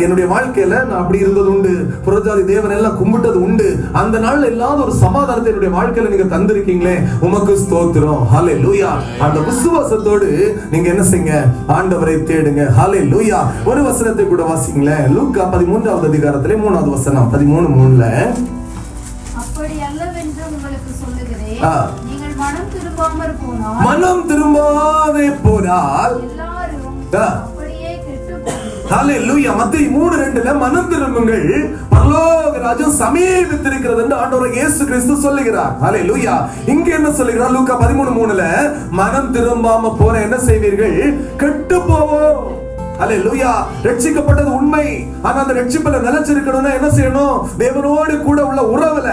என்னுடைய வாழ்க்கையில நான் அப்படி இருந்தது உண்டு, புறஜாதி தேவன் எல்லாம் கும்பிட்டது உண்டு. அந்த நாள்ல இல்லாத ஒரு சமாதானத்தை என்னுடைய வாழ்க்கையில நீங்க தந்திருக்கீங்களே, உமக்கு ஸ்தோத்திரம். ஹல்லேலூயா. அந்த விசுவாசத்தோடு நீங்க என்ன செய்யுங்க? ஆண்டவரை தேடுங்க. ஹல்லேலூயா. ஒரு வசனத்தை கூட வாசிங்களேன். லூக்கா 13வது அதிகாரத்திலே 3வது வசனம் 13:3. அப்படி அல்லவென்று உங்களுக்கு சொல்லுகிறேன், நீங்கள் மனம் திரும்பாமற் போனால், மனம் திரும்பாதே போனால் எல்லாரும் அப்படியே கெட்டுப்போவீர்கள். ஹல்லேலூயா. மத்தேயு 3:2 மனம் திரும்புங்கள், பரலோக ராஜ்யம் சமீபித்திருக்கிறது என்று ஆண்டவர் இயேசு கிறிஸ்து சொல்லுகிறார். ஹல்லேலூயா. இங்க என்ன சொல்லுகிறார்? லூக்கா 13:3 மனம் திரும்பாம போன என்ன செய்வீர்கள்? கெட்டு போவோம். ஹல்லேலூயா. ரட்சிக்கப்பட்டது உண்மை. ஆனா அந்த ரட்சிப்புல நிலைச்சிருக்கணும்னா என்ன செய்யணும்? தேவனோடு கூட உள்ள உறவுல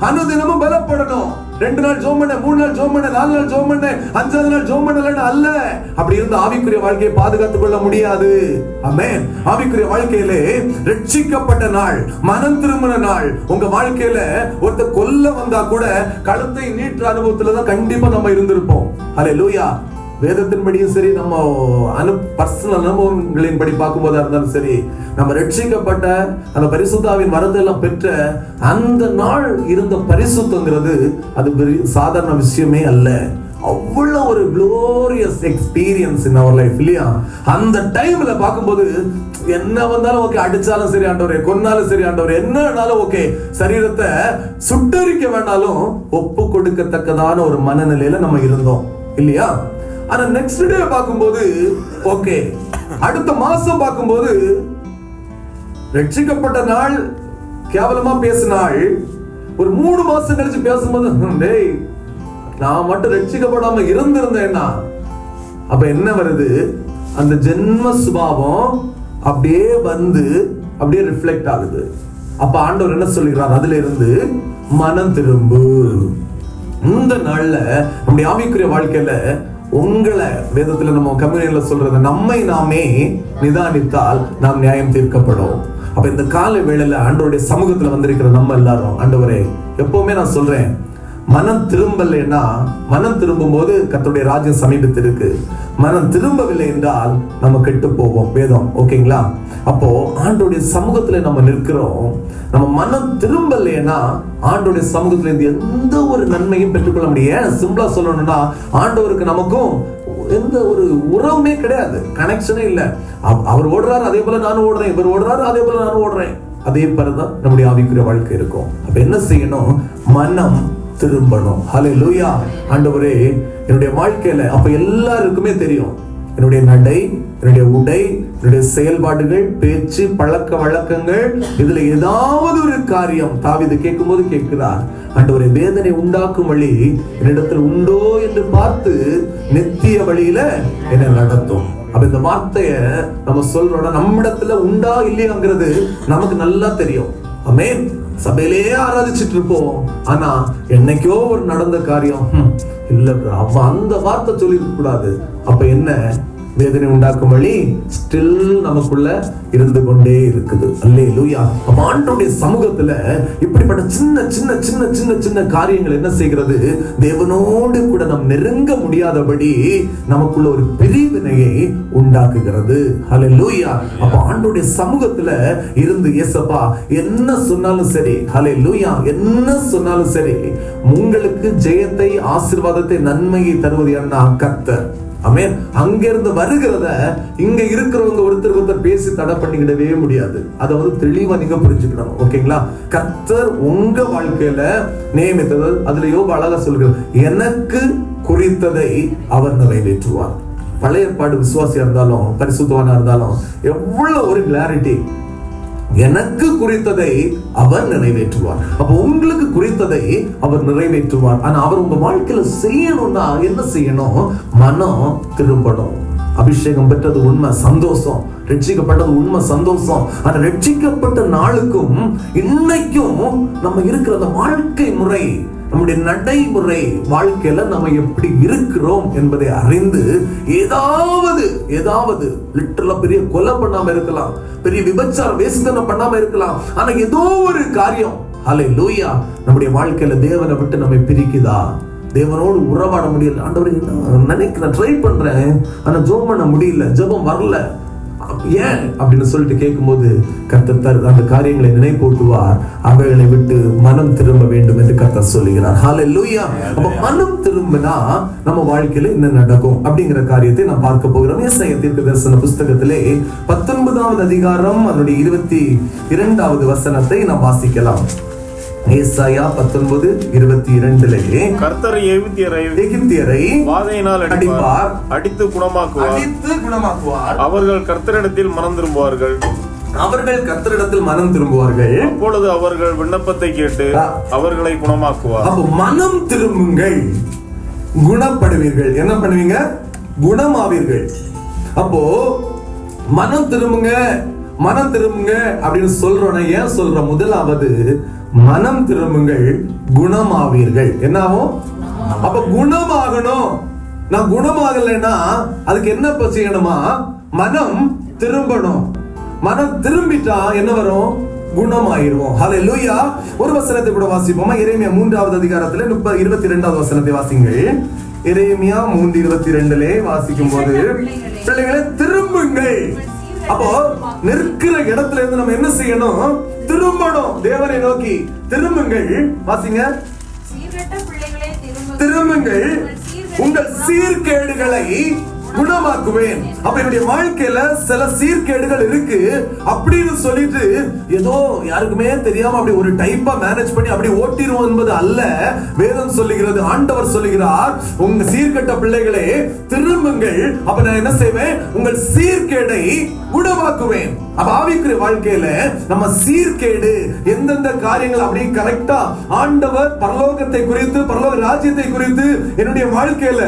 அனுதினமும் பலப்படணும். 2 நாள் ஜெபம் பண்ண, 3 நாள் ஜெபம் பண்ண, 4 நாள் ஜெபம் பண்ண, 5வது நாள் ஜெபம் பண்ணலன்னு அல்ல. அப்படி இருந்த ஆவிக்குரிய வாழ்க்கையை பாதுகாத்துக் கொள்ள முடியாது. ஆமென். ஆவிக்குரிய வாழ்க்கையிலே ரட்சிக்கப்பட்ட நாள், மனம் திரும்பின நாள், உங்க வாழ்க்கையில ஒருத்தர் கொல்ல வந்தா கூட கழுத்தை நீட்டுற அனுபவத்துல தான் கண்டிப்பா நம்ம இருந்திருப்போம். ஹல்லேலூயா. வேதத்தின்படியும் சரி, நம்ம பர்சனல் அனுபவங்களின் படி பார்க்கும்போதா இருந்தாலும் சரி, நம்ம ரட்சிக்கப்பட்ட அந்த பரிசுத்தாவின் வரத்தை எல்லாம் பெற்ற அந்த நாள் இருந்த பரிசுத்தங்கிறது அது சாதாரண விஷயமே அல்ல. அவ்வளவு ஒரு glorious experience in our life இல்லையா? அந்த டைம்ல பார்க்கும்போது என்ன வந்தாலும் ஓகே, அடிச்சாலும் சரி ஆண்டவரே, கொன்னாலும் சரி ஆண்டவரே, என்னன்னாலும் ஓகே, சரீரத்தை சுட்டரிக்க வேண்டாலும் ஒப்பு கொடுக்கத்தக்கதான ஒரு மனநிலையில நம்ம இருந்தோம் இல்லையா? ஆனா நெக்ஸ்ட் டே பார்க்கும்போது ஓகே, அடுத்த மாசம் பார்க்கும்போது ரட்சிக்கப்பட்ட நாள் கேவலமா பேசினாள். ஒரு 3 மாசம் கழிச்சு பேசும்போது, டேய் நான் மட்டும் ரட்சிக்கப்படாம இருந்திருந்தேன்னா, அப்ப என்ன வருது? அந்த ஜென்ம சுபாவம் அப்படியே வந்து அப்படியே ரிஃப்ளெக்ட் ஆகுது. அப்ப ஆண்டவர் என்ன சொல்லுகிறார்? அதுல இருந்து மனம் திரும்பு. இந்த நாள்ல நம்முடைய ஆவிக்குரிய வாழ்க்கையில உங்களை வேதத்துல நம்ம கம்யூனியன்ல சொல்றது, நம்மை நாமே நிதானித்தால் நாம் நியாயம் தீர்க்கப்படும். அப்ப இந்த கால வேளையில ஆண்டவருடைய சமூகத்துல வந்திருக்கிற நம்ம எல்லாரும், ஆண்டவரே, எப்பவுமே நான் சொல்றேன், மனம் திரும்பலைன்னா, மனம் திரும்பும் போது கர்த்தருடைய ராஜ்யம் சமீபித்திருக்கு. மனம் திரும்பவில்லை என்றால் நம்ம கெட்டு போவோம். வேதம் ஓகேங்களா? அப்போ ஆண்டவருடைய சமூகத்துல நம்ம நிற்கிறோம். நம்ம மனம் திரும்பலைன்னா ஆண்டவருடைய சமூகத்துல இருந்து எந்த ஒரு நன்மையும் பெற்றுக்கொள்ள முடியாது. சிம்பிளா சொல்லணும்னா, ஆண்டவருக்கு நமக்கும் எந்த ஒரு உறவுமே கிடையாது, கனெக்ஷனே இல்ல. அவர் ஓடுறாரு, அதே போல நானும் ஓடுறேன். இவர் ஓடுறாரு, அதே போல நானும் ஓடுறேன். அதே போலதான் நம்முடைய ஆவிக்குரிய வாழ்க்கை இருக்கும். அப்ப என்ன செய்யணும்? மனம் திரும்பணும். ஹல்லேலூயா. ஆண்டவரே, என்னுடைய வாழ்க்கையில அப்ப எல்லாருக்குமே தெரியும், என்னுடைய நடை, என்னுடைய உடை, என்னுடைய செயல்பாடுகள், பேச்சு, பழக்க வழக்கங்கள், இதுல ஏதாவது ஒரு காரியம் தாவீது கேட்கும்போது கேட்கிறார், ஆண்டவரே, வேதனை உண்டாக்கும் வழி என்னிடத்தில் உண்டோ என்று பார்த்து நித்திய வழியில என்னை நடத்தும். அப்ப இந்த வார்த்தைய நம்ம சொல்றோம், நம்மிடத்துல உண்டா இல்லையாங்கிறது நமக்கு நல்லா தெரியும். ஆமென். சபையிலேயே ஆராதிச்சுட்டு இருப்போம். ஆனா என்னைக்கோ ஒரு நடந்த காரியம் இல்ல அவன் அந்த வார்த்தை சொல்லிருக்க கூடாது. அப்ப என்ன வேதனை உண்டாக்கும் வழி ஸ்டில் நமக்குள்ள இருந்து கொண்டே இருக்குது. அல்லேலூயா. ஆண்டவருடைய சமூகத்துல இப்படிப்பட்ட சின்ன சின்ன சின்ன சின்ன சின்ன காரியங்கள் என்ன செய்கிறது, தேவனோடு கூட நாம் நெருங்க முடியாதபடி நமக்குள்ள ஒரு பிரிவினையை உண்டாக்குகிறது. அல்லேலூயா. அப்ப ஆண்டவருடைய சமூகத்துல இருந்து இயேசப்பா என்ன சொன்னாலும் சரி, அல்லேலூயா, என்ன சொன்னாலும் சரி, உங்களுக்கு ஜெயத்தை, ஆசீர்வாதத்தை, நன்மையை தருவது என்ன? கர்த்தர். ஆமென். அங்கிருந்து வருகிறத இங்க இருக்கிறவங்க ஒருத்தர் பேசி தடை பண்ணிக்கிடவே முடியாது. அதை தெளிவா நீங்க புரிஞ்சுக்கணும். ஓகேங்களா? கர்த்தர் உங்க வாழ்க்கையில நியமித்தது, அதுல யோபு அழகா சொல்கிறார், எனக்கு குறித்ததை அவர் நிறைவேற்றுவார். பழைய ஏற்பாடு விசுவாசியா இருந்தாலும் பரிசுத்தவானா இருந்தாலும் எவ்வளவு ஒரு கிளாரிட்டி, எனக்கு குறித்ததை அவர் நிறைவேற்றுவார். அப்ப உங்களுக்கு குறித்ததை அவர் நிறைவேற்றுவார். ஆனா அவர் உங்க வாழ்க்கையில செய்யணும்னா என்ன செய்யணும்? மனம் திரும்பணும். அபிஷேகம் பெற்றது உண்மை, சந்தோஷம். ரட்சிக்கப்பட்டது உண்மை, சந்தோஷம். ஆனா ரட்சிக்கப்பட்ட நாளுக்கும் இன்னைக்கும் நம்ம இருக்கிற அந்த வாழ்க்கை முறை, நம்முடைய நடைமுறை வாழ்க்கையில நம்ம எப்படி இருக்கிறோம் என்பதை அறிந்து ஏதாவது லிட்டரலா பெரிய கொலை பண்ணாம இருக்கலாம், பெரிய விபச்சாரம் வேசித்தனம் பண்ணாம இருக்கலாம், ஆனா ஏதோ ஒரு காரியம் அல்லேலூயா நம்முடைய வாழ்க்கையில தேவனை விட்டு நம்மை பிரிக்குதா, தேவனோடு உறவாட முடியல. ஆண்டவரே நினைக்கிறேன், ட்ரை பண்றேன், ஆனா ஜெபம் பண்ண முடியல, ஜெபம் வரல, ஏன் அப்படின்னு சொல்லிட்டு கேட்கும்போது கர்த்தர் அந்த காரியங்களை நினைப்பூட்டுவார். அவைகளை விட்டு மனம் திரும்ப வேண்டும் என்று கர்த்தர் சொல்லுகிறார். ஹல்லேலூயா. அப்ப மனம் திரும்பினா நம்ம வாழ்க்கையில என்ன நடக்கும் அப்படிங்கிற காரியத்தை நாம் பார்க்க போகிறோம். ஏசாயா தீர்க்கதரிசன புஸ்தகத்திலே 19வது அதிகாரம் அதனுடைய 22வது வசனத்தை நாம் வாசிக்கலாம். ஏசாயா 19:22 கர்த்தர் எகிப்தியரை வாதையினால் அடிப்பார், அடித்து குணமாக்குவார். அவர்கள் கர்த்தரிடத்தில் மனம் திரும்புவார்கள். அப்பொழுது அவர்கள் விண்ணப்பத்தை கேட்டு அவர்களை குணமாக்குவார். அப்போ மனம் திரும்புங்கள், குணப்படுவீர்கள். என்ன பண்ணுவீங்க? குணமாவீர்கள். அப்போ மனம் திரும்புங்க அப்படின்னு சொல்றோம். ஏன் சொல்ற? முதலாவது மனம் திரும்புங்கள், குணமாவீர்கள். என்ன ஆகும்? அப்ப குணமாகணும். நான் குணமாகலைன்னா அதுக்கு என்ன செய்யணுமா? மனம் திரும்பணும். மனம் திரும்பிட்டா என்ன வரும்? குணமாயிருவோம். ஹல்லேலூயா. ஒரு வசனத்தை கூட வாசிப்போமா? எரேமியா 3வது அதிகாரத்துல 22வது வசனத்தை வாசிங்கள். எரேமியா 3:22 வாசிக்கும் போது, பிள்ளைகளே திரும்புங்கள். அப்போ நிற்கிற இடத்துல இருந்து நம்ம என்ன செய்யணும்? திரும்பணும். தேவனை நோக்கி திரும்புங்கள். வாசிங்க. திரும்புங்கள், உங்கள் சீர்கேடுகளை குணமாக்குவேன். அப்ப என்னுடைய வாழ்க்கையில சில சீர்கேடுகள் இருக்கு அப்படின்னு சொல்லிட்டு ஏதோ யாருக்குமே தெரியாம அப்படி ஒரு டைப்பா மேனேஜ் பண்ணி அப்படி ஓட்டிடுவோம் என்பது அல்ல. வேதம் சொல்லுகிறது, ஆண்டவர் சொல்லுகிறார், உங்க சீர்கெட்ட பிள்ளைகளே திரும்புங்கள், அப்ப நான் என்ன செய்வேன்? உங்கள் சீர்கேடை குணமாக்குவேன். அப்ப ஆவிக்குரிய வாழ்க்கையில நம்ம சீர்கேடு எந்தெந்த காரியங்கள் அப்படி கரெக்டா ஆண்டவர் பரலோகத்தை குறித்து, பரலோக ராஜ்யத்தை குறித்து என்னுடைய வாழ்க்கையில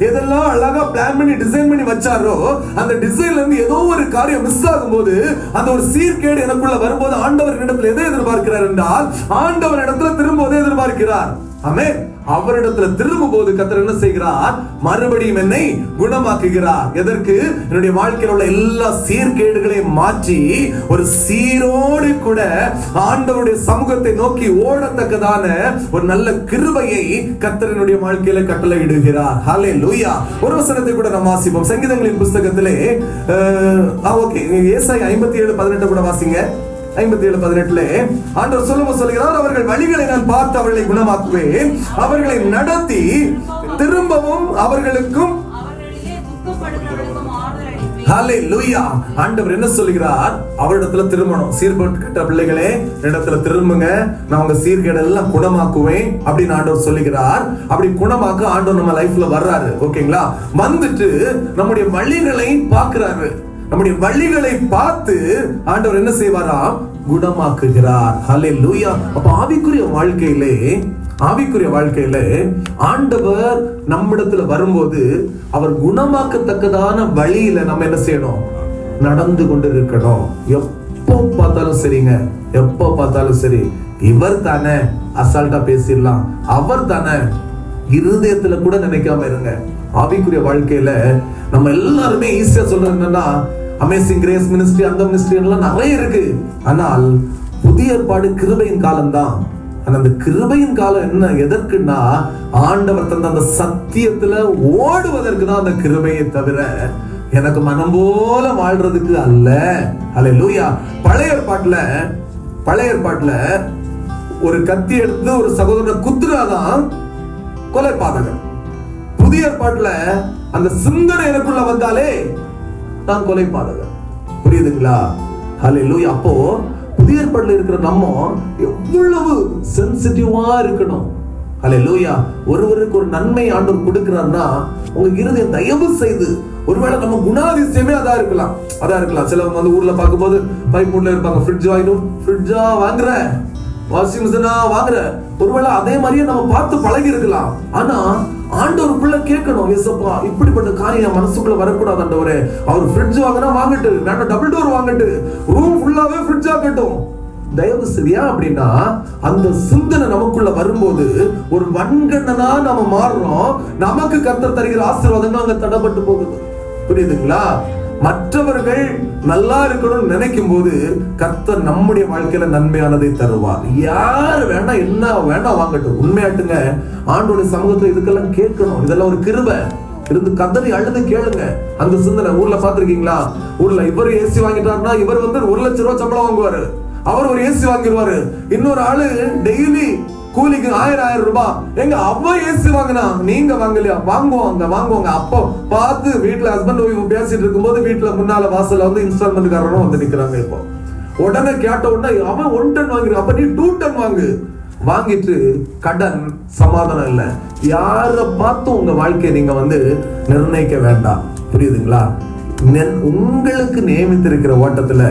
எதெல்லாம் அழகா பிளான் பண்ணி டிசைன் பண்ணி வச்சாரோ அந்த டிசைன்ல இருந்து ஏதோ ஒரு காரியம் மிஸ் ஆகும்போது, அந்த ஒரு சீர்கேடு எனக்குள்ள வரும்போது ஆண்டவர் இடத்துல எதை எதிர்பார்க்கிறார் என்றால், ஆண்டவர் இடத்துல திரும்ப எதிர்பார்க்கிறார். ஆமென். அவரிடத்துல திரும்பும் போது கர்த்தர் என்ன செய்கிறார்? மறுபடியும் என்னை குணமாக்குகிறார். எதற்கு? என்னுடைய வாழ்க்கையில் உள்ள எல்லா சீர்கேடுகளையும் மாற்றி ஒரு சீரோடு கூட ஆண்டவருடைய சமூகத்தை நோக்கி ஓடத்தக்கதான ஒரு நல்ல கிருபையை கர்த்தர் என்னுடைய வாழ்க்கையில கட்டளையிடுகிறார். ஹல்லேலூயா. ஒரு வசனத்தை கூட நாம் வாசிப்போம். சங்கீதங்களின் புஸ்தகத்திலே ஏசாயா 57:18 கூட வாசிங்க. 57:18 ஆண்டவர் சொல்லுகிறார், அவர்கள் வழிகளை நான் பார்த்து அவர்களை குணமாக்குவேன், அவர்களை நடத்தி திரும்பவும் அவர்களுக்கும். ஹல்லேலூயா. ஆண்டவர் என்ன சொல்லுகிறார்? அவரிடத்துல திரும்பணும். சீர்கெட்ட பிள்ளைகளே இடத்துல திரும்புங்க, நான் உங்க சீர்கேடு எல்லாம் குணமாக்குவேன் அப்படின்னு ஆண்டவர் சொல்லுகிறார். அப்படி குணமாக்க ஆண்டவர் நம்ம லைஃப்ல வர்றாரு. ஓகேங்களா? வந்துட்டு நம்முடைய வழிகளை பார்க்கிறாரு. நம்முடைய வழிகளை பார்த்து ஆண்டவர் என்ன செய்வாராம்? குணமாக்குகிறார். ஹல்லேலூயா. அப்ப ஆவிக்குரிய வாழ்க்கையிலே ஆண்டவர் நம்மிடத்துல வரும்போது அவர் குணமாக்கத்தக்கதான வழியில நம்ம என்ன செய்யணும்? நடந்து கொண்டு இருக்கணும். எப்போ பார்த்தாலும் சரிங்க, எப்போ பார்த்தாலும் சரி இவர் தானே அசால்ட்டா பேசிடலாம், அவர் தானே, இருதயத்துல கூட நினைக்காம இருங்க. ஆவிக்குரிய வாழ்க்கையில நம்ம எல்லாருமே ஈஸியா சொல்றது என்னன்னா, அமேசிங் கிரேஸ் மினிஸ்ட்ரி, அந்த மினிஸ்ட்ரி எல்லாம் நிறைய இருக்கு. ஆனால் புதிய ஏற்பாடு கிருபையின் காலம் தான். அந்த கிருபையின் காலம் என்ன, எதற்குன்னா ஆண்டவர் தந்த அந்த சத்தியத்துல ஓடுவதற்கு தான் அந்த கிருபையை தவிர எனக்கு மனம் போல வாழ்றதுக்கு அல்ல. அல்லேலூயா. பழைய ஏற்பாட்டுல ஒரு கத்தி எடுத்து ஒரு சகோதரனை குத்துறாதான் கொலை பாதகன். புதிய ஏற்பாட்டுல அந்த சிந்தனை எனக்குள்ள வந்தாலே நான் கொலை பாதகன். புரியுதுங்களா? அல்லேலூயா. அப்போ புதிய ஏற்பாட்டுல இருக்கிற நம்ம எவ்வளவு சென்சிட்டிவா இருக்கணும். அல்லேலூயா. ஒருவருக்கு ஒரு நன்மை ஆண்டவர் கொடுக்கிறார்னா உங்க இருதயம் தயவு செய்து, ஒருவேளை நம்ம குணாதிசயமே அதா இருக்கலாம். சிலவங்க வந்து ஊர்ல பார்க்கும்போது பைப் மூட்ல இருப்பாங்க, ஃப்ரிட்ஜா வாங்குற, வாஷிங் மிஷினா வாங்குற, ஒருவேளை அதே மாதிரியே நம்ம பார்த்து பழகி இருக்கலாம். ஆனா ஆண்டவருக்குள்ள கேட்கணும், ஏசப்பா இப்படிப்பட்ட காரியம் மனசுக்குள்ள வரக்கூடாது ஆண்டவரே. அவர் ஃப்ரிட்ஜ் வாங்கினா வாங்கட்டு, வேண்டாம் டபுள் டோர் வாங்கட்டு, ரூம் ஃபுல்லாவே ஃப்ரிட்ஜ் ஆகட்டும், தயவு சரியா. அப்படின்னா அந்த சிந்தனை நமக்குள்ள வரும்போது ஒரு வன்கண்ணனா நம்ம மாறுறோம். நமக்கு கர்த்தர் தருகிற ஆசீர்வாதங்கள் அங்க தடப்பட்டு போகுது. புரியுதுங்களா? மற்றவர்கள் நல்லா இருக்கணும்னு நினைக்கும் போது கர்த்தர் நம்முடைய வாழ்க்கையில நன்மையானதை தருவார். யார் வேணா என்ன வேணா வாங்கட்டும், உண்மையாட்டுங்க. ஆண்டோட சமூகத்துல இதுக்கெல்லாம் கேட்கணும். இதெல்லாம் ஒரு கிருபை. இருந்து கதறி அழுது கேளுங்க. அந்த சிந்தனை ஊர்ல பாத்திருக்கீங்களா? ஊர்ல இவர் ஏசி வாங்கிட்டாருன்னா இவர் வந்து 1 லட்சம் ரூபாய் சம்பளம் வாங்குவாரு, அவர் ஒரு ஏசி வாங்கிடுவாரு. இன்னொரு ஆளு டெய்லி கூலிக்கு 1000 ரூபாய். எங்க அவ ஏசி வாங்கினா நீங்க வாங்கலையா? வாங்குவாங்க. அப்போ பார்த்து வீட்டுல ஹஸ்பண்ட் ஒய்ஃப் பேசிட்டு இருக்கும்போது வீட்டுல முன்னால வாசல்ல வந்து இன்ஸ்டால்மெண்ட்காரரும் வந்து நிக்கிறாங்க. இப்போ உடனே கேட்ட உடனே அவன் 1 டன் வாங்குறான், அப்ப நீ 2 டன் வாங்கிட்டு கடன் சமாதானம் இல்ல. யார பார்த்தும் உங்க வாழ்க்கையை நீங்க வந்து நிர்ணயிக்க வேண்டாம். புரியுதுங்களா? உங்களுக்கு நியமித்திருக்கிற ஓட்டத்துல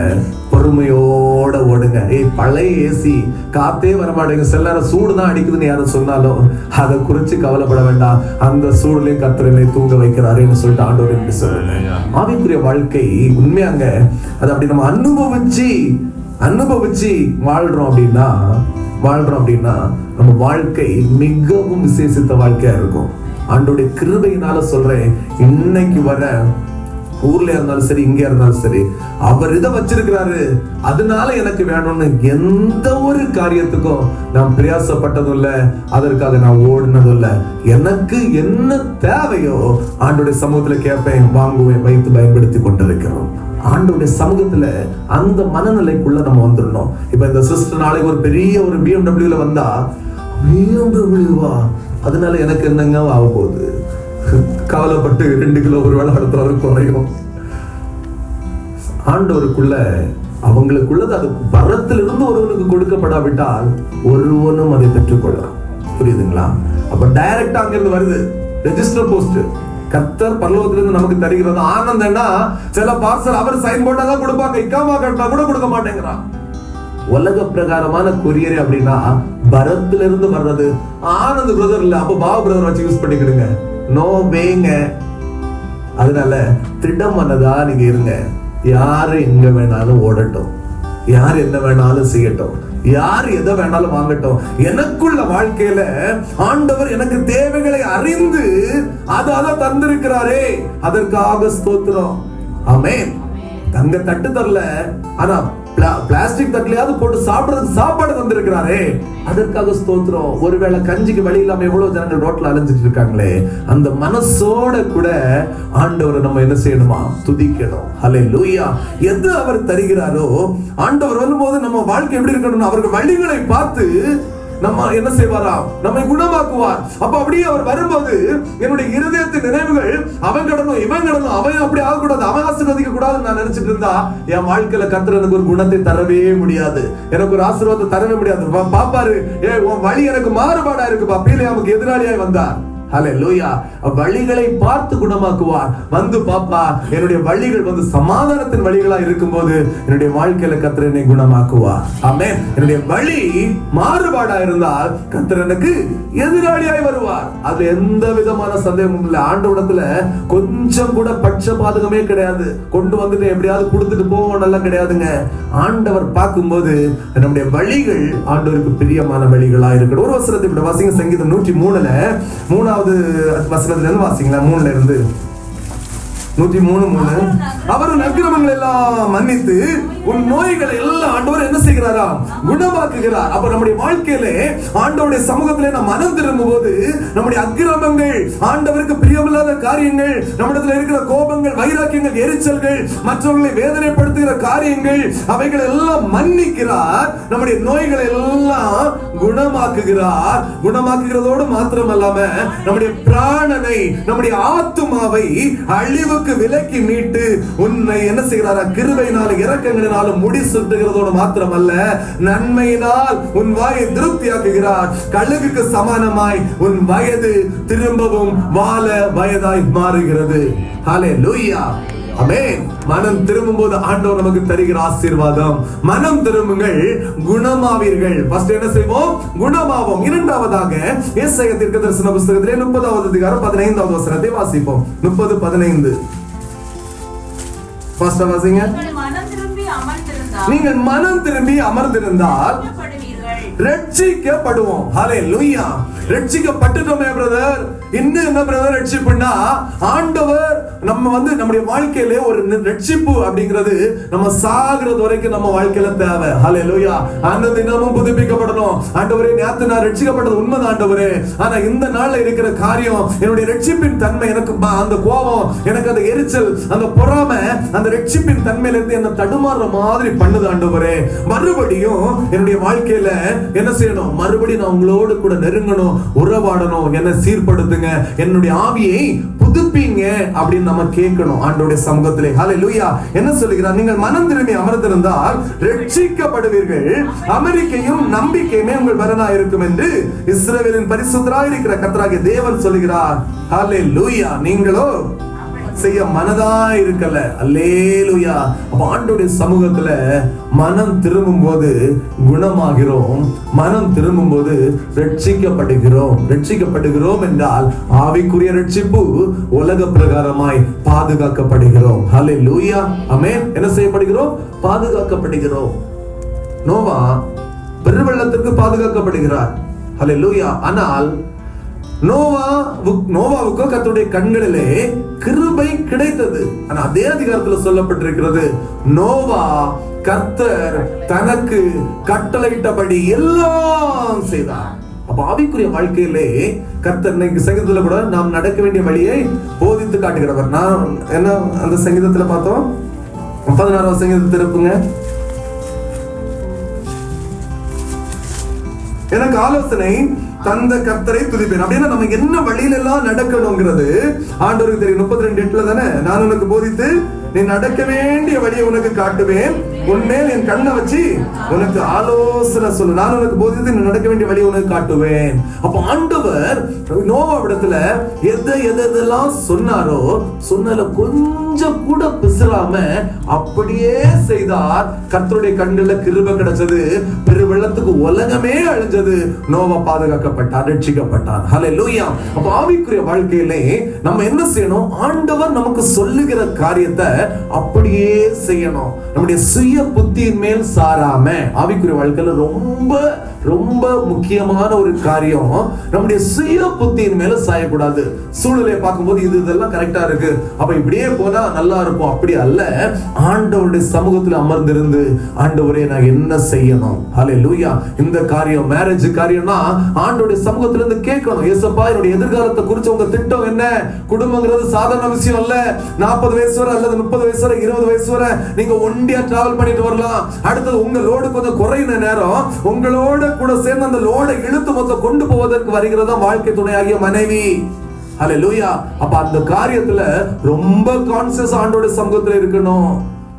பொறுமையோட ஓடுங்க. பழைய ஏசி காத்தே வரமாட்டேங்க, செல்லார சூடுதான் அடிக்குதுன்னு யாரும் சொன்னாலும் அதை குறிச்சு கவலைப்பட வேண்டாம். அந்த சூடுலயும் கர்த்தரை தூங்க வைக்கிறாருன்னு சொல்லிட்டு ஆண்டவர் என்று சொல்லுங்க. ஆவிக்குரிய வாழ்க்கை உண்மையாங்க அது அப்படி நம்ம அனுபவிச்சு வாழ்றோம் அப்படின்னா நம்ம வாழ்க்கை மிகவும் விசேஷித்த வாழ்க்கையா இருக்கும். ஆண்டோடைய கிருபையினால சொல்றேன், இன்னைக்கு வர ஊர்ல இருந்தாலும் சரி, இங்க இருந்தாலும் சரி, அவர் இதை வச்சிருக்கிறாரு, அதனால எனக்கு வேணும்னு எந்த ஒரு காரியத்துக்கும் நான் பிரயாசப்பட்டதும் இல்ல, அதற்காக நான் ஓடினதும் இல்ல. எனக்கு என்ன தேவையோ ஆண்டோடைய சமூகத்துல கேட்பேன், வாங்குவேன், வைத்து பயன்படுத்தி கொண்டிருக்கிறோம். ஆண்டோடைய சமூகத்துல அந்த மனநிலைக்குள்ள நம்ம வந்துடணும். இப்ப இந்த சிஸ்டர் நாளைக்கு ஒரு பெரிய ஒரு BMW வந்தா, BMW அதனால எனக்கு என்னங்க ஆக போகுது? கவலைப்பட்டு 2 கிலோ ஒரு வேலை அடுத்த குறையும். ஆண்டவருக்குள்ள அவங்களுக்குள்ளது அது வரத்திலிருந்து ஒருவனுக்கு கொடுக்கப்படாவிட்டால் ஒருவனும் அதை பெற்றுக்கொள்ளலாம். புரியுதுங்களா? அப்ப டைரக்டா அங்கிருந்து வருது ரெஜிஸ்டர் போஸ்ட். கர்த்தர் பரலோகத்திலிருந்து நமக்கு தருகிறது ஆனந்தம்னா சில பார்சல் அவர் சைன் போட்டாதான் கொடுப்பாங்க, இக்காமா கட்டினா கூட கொடுக்க மாட்டேங்கிறான். உலக பிரகாரமான கொரியர் அப்படின்னா பரத்திலிருந்து வர்றது. ஆனந்த் பிரதர் இல்ல, அப்ப பாபு பிரதர் வச்சு யூஸ் பண்ணிக்கிடுங்க. நோ வேங்க. அதனால திடமனதா நீங்க இருங்க. யாரு எங்க வேணாலும் ஓடட்டும், யார் என்ன வேணாலும் செய்யட்டும், யார் எதை வேணாலும் வாங்கட்டும். எனக்குள்ள வாழ்க்கையில ஆண்டவர் எனக்கு தேவைகளை அறிந்து அதை தந்திருக்கிறாரே, அதற்காக ஸ்தோத்திரம். ஆமென். தங்க தட்டு தரல, ஆனா பிளாஸ்டிக் தட்டுலயாவது போட்டு சாப்பிடுறதுக்கு சாப்பாடு தந்திருக்கிறாரே, அதற்காக ஸ்தோத்திரம். ஒருவேளை கஞ்சிக்கு வழி இல்லாம எவ்வளவு ஜனங்கள் ரோட்ல அலைஞ்சிட்டு இருக்காங்களே, அந்த மனசோட கூட ஆண்டவரை நம்ம என்ன செய்யணுமா? துதிக்கணும். ஹல்லேலூயா. எது அவர் தருகிறாரோ, ஆண்டவர் வரும்போது நம்ம வாழ்க்கை எப்படி இருக்கணும்? அவர்கள் வழிகளை பார்த்து நம்ம என்ன செய்வாரா? நம்மை குணமாக்குவார். அப்ப அப்படியே அவர் வரும்போது என்னுடைய இருதயத்தின் நினைவுகள் அவன் கடனும் இவன் கடனும், அவன் அப்படி ஆகக்கூடாது, அவன் ஆசீர்வதிக்க கூடாதுன்னு நான் நினைச்சிட்டு இருந்தா என் வாழ்க்கையில கர்த்தர் எனக்கு ஒரு குணத்தை தரவே முடியாது, எனக்கு ஒரு ஆசீர்வாதத்தை தரவே முடியாது. பாப்பாரு, உன் வழி எனக்கு மாறுபாடா இருக்குப்பா. பிலேயாமுக்கு எதிராளியாய் வந்தார். ஹல்லேலூயா. வழிகளை பார்த்து குணமாக்குவார். வந்து பாப்பா, என்னுடைய வழிகள் வந்து சமாதானத்தின் வழிகளா இருக்கும்போது என்னுடைய வாழ்க்கையில கர்த்தர் என்னை குணமாக்குவார். ஆமென். என்னுடைய வழி மாறுபாடா இருந்தால் கர்த்தர் எனக்கு எதிராளியாய் வருவார். அது எந்த விதமான சந்தேகமும் இல்லை. ஆண்டவரிடத்துல கொஞ்சம் கூட பட்சபாதகமே கிடையாது. கொண்டு வந்துட்டு எப்படியாவது கொடுத்துட்டு போவோம் நல்லா கிடையாதுங்க. ஆண்டவர் பார்க்கும்போது நம்முடைய வழிகள் ஆண்டவருக்கு பிரியமான வழிகளா இருக்கணும். ஒரு வசனத்தை இப்படி வாசிங்க. சங்கீதம் 103 3வது வசனத்துல இருந்து வாசிங்களா. 3ல இருந்து 103 அவரும் அக்கிரமங்கள் எல்லாம் மன்னித்து உன் நோய்களை எல்லாம் ஆண்டவர் என்ன செய்கிறாரா? குணமாக்குகிறார். அப்ப நம்முடைய வாழ்க்கையிலே ஆண்டவருடைய சமூகத்திலே நாம் மனம் திரும்பும் போது நம்முடைய அக்கிரமங்கள், ஆண்டவருக்கு பிரியமில்லாத காரியங்கள், நம்மிடத்தில் இருக்கிற கோபங்கள், வைராக்கியங்கள், எரிச்சல்கள், மற்றவர்களை வேதனைப்படுத்துகிற காரியங்கள், அவைகளை எல்லாம் மன்னிக்கிறார். நம்முடைய நோய்களை எல்லாம் குணமாக்குகிறார். குணமாக்குகிறதோடு மாத்திரமல்லாம நம்முடைய பிராணனை, நம்முடைய ஆத்துமாவை அழிவு விலக்கி மீட்டு உன்னை என்ன செய்கிறாரா? கிருபையினாலும் இரக்கங்களினாலும் முடி சுட்டுகிறதோடு மாத்திரமல்ல, நன்மையினால் உன் வாயை திருப்தியாக்குகிறார். கழுகுக்கு சமானமாய் உன் வயது திரும்பவும் வாழ வயதாய் மாறுகிறது. ஹல்லேலூயா. ஆமென். மனம் திரும்பும் போது ஆண்டவர் நமக்கு தருகிற ஆசீர்வாதம். மனம் திரும்புங்கள், குணமாவீர்கள். ஃபர்ஸ்ட் என்ன செய்வோம்? குணமாவோம். இரண்டாவதாக ஏசாயா தீர்க்கதரிசன புத்தகத்திலே 30வது அதிகாரம் 15வது வசனத்தை வாசிப்போம். 30:15. ஃபர்ஸ்ட் வாசிங்க. நீங்கள் மனம் திரும்பி அமர்ந்திருந்தால் ரட்சிக்கப்படுவோம். ஹல்லேலூயா. ரட்சிக்கப்பட்டுட்டோமே பிரதர். இன்னும் என்ன பிரதர் ரட்சிப்புன்னா, ஆண்டவர் நம்ம வந்து நம்முடைய வாழ்க்கையில ஒரு ரட்சிப்பு அப்படிங்கிறது நம்ம சாகிறது வரைக்கும் நம்ம வாழ்க்கையில தேவை. ஹல்லேலூயா. அந்த தினமும் புதுப்பிக்கப்படணும். ஆண்டவரே, நேத்து நான் ரட்சிக்கப்பட்டது உண்மைதான் ஆண்டவரே, ஆனா இந்த நாள்ல இருக்கிற காரியம், என்னுடைய ரட்சிப்பின் தன்மை, எனக்கு அந்த கோபம், எனக்கு அந்த எரிச்சல், அந்த பொறாமை, அந்த ரட்சிப்பின் தன்மையில இருந்து என்ன தடுமாறுற மாதிரி பண்ணுது ஆண்டவரே. மறுபடியும் என்னுடைய வாழ்க்கையில என்ன செய்யணும்? மறுபடியும் நான் உங்களோடு கூட நெருங்கணும், உறவாடணும், என்னை சீர்படுத்துங்க, என்னுடைய ஆவியை புதுப்பிங்க அப்படின்னு நம்ம கேட்கணும் ஆண்டவருடைய சமூகத்திலே. ஹல்லேலூயா. என்ன சொல்லுகிறார்? நீங்கள் மனம் திரும்பி அமர்ந்திருந்தால் ரட்சிக்கப்படுவீர்கள், அமெரிக்கையும் நம்பிக்கையுமே உங்கள் பலனாய் இருக்கும் என்று இஸ்ரவேலின் பரிசுத்தராய் இருக்கிற கர்த்தராகிய தேவன் சொல்லுகிறார். ஹல்லேலூயா. நீங்களோ செய்ய மனதா இருக்கல. அல்லேலூயா. அப்ப ஆண்டவருடைய சமூகத்துல மனம் திரும்பும் போது குணமாகிறோம். மனம் திரும்பும் போது ரட்சிக்கப்படுகிறோம். ரட்சிக்கப்படுகிறோம் என்றால் ஆவிக்குரிய ரட்சிப்பு, உலக பிரகாரமாய் பாதுகாக்கப்படுகிறோம். ஹல்லேலூயா. ஆமென். என்ன செய்யப்படுகிறோம்? பாதுகாக்கப்படுகிறோம். நோவா பெருவெள்ளத்திற்கு பாதுகாக்கப்படுகிறார். ஹல்லேலூயா. ஆனால் நோவாவுக்கு கர்த்தருடைய கண்களிலே கிருபை கிடைத்தது. ஆனா அதே அதிகாரத்துல சொல்லப்பட்டிருக்கிறது, நோவா கர்த்தர் தனக்கு கட்டளையிட்டபடி எல்லாம் செய்தார். அப்ப ஆவிக்குரிய வாழ்க்கையிலே கர்த்தர் இன்னைக்கு சங்கீதத்துல கூட நாம் நடக்க வேண்டிய வழியை போதித்து காட்டுகிறவர். நான் என்ன அந்த சங்கீதத்துல பார்த்தோம்? 16வது சங்கீதத்தை திருப்புங்க. எனக்கு ஆலோசனை தந்த கர்த்தரை துதிப்பேன். அப்படின்னா நம்ம என்ன வழியில எல்லாம் நடக்கணுங்கிறது ஆண்டவருக்கு தெரியும். 32:8 தானே, நான் உனக்கு போதித்து நீ நடக்க வேண்டிய வழியை உனக்கு காட்டுவேன், உன்மேல் என் கண்ணை வச்சு உனக்கு ஆலோசனை சொல்லு, நான் உனக்கு போதித்து நீ நடக்க வேண்டிய வழியை உனக்கு காட்டுவேன். அப்ப ஆண்டவர் நோவாவிடத்துல எதெல்லாம் சொன்னாரோ சொன்னல கொஞ்சம் கூட பிசுறாம அப்படியே செய்தார். கர்த்தருடைய கண்ணுல கிருபை கிடைச்சது. பெருவெள்ளத்துக்கு உலகமே அழிஞ்சது. நோவா பாதுகாக்கப்பட்டார், ரட்சிக்கப்பட்டார். ஹல்லேலூயா. அப்ப ஆவிக்குரிய வாழ்க்கையிலே நம்ம என்ன செய்யணும்? ஆண்டவர் நமக்கு சொல்லுகிற காரியத்தை அப்படியே செய்யணும். நம்முடைய சுய புத்தியின் மேல் சாராம. ஆவிக்குரிய வாழ்க்கையில ரொம்ப ரொம்ப முக்கியமான ஒரு காரியம், நம்முடைய சுய புத்தியின் மேல சாயக்கூடாது. சூழ்நிலையை பார்க்கும்போது இதெல்லாம் கரெக்டா இருக்கு, அப்ப இப்படியே போனா நல்லா இருக்கும், அப்படி அல்ல. ஆண்டவருடைய சமூகத்தில் அமர்ந்திருந்து, ஆண்டவரே நான் என்ன செய்யணும்? ஹல்லேலூயா. இந்த காரியம் மேரேஜ் காரியம்னா ஆண்டவருடைய சமூகத்துல இருந்து கேட்கணும். ஏசப்பா, என்னுடைய எதிர்காலத்தை குறிச்சு உங்க திட்டம் என்ன? குடும்பங்கிறது சாதாரண விஷயம் அல்ல. 40 வயசு வரை அல்லது 30 வயசு வரை 20 வயசு வரை நீங்க ஒண்டியா டிராவல் பண்ணிட்டு வரலாம். அடுத்தது உங்க லோடு கொஞ்சம் குறைந்த நேரம் உங்களோட கூட சேர்ந்து அந்த லோடை இழுத்து மொத்தம் கொண்டு போவதற்கு வருகிறதா வாழ்க்கை துணையாகிய மனைவி. ஹல்லேலூயா. அப்ப அந்த காரியத்துல ரொம்ப கான்சியஸ் ஆண்டவருடைய சமூகத்துல இருக்கணும்.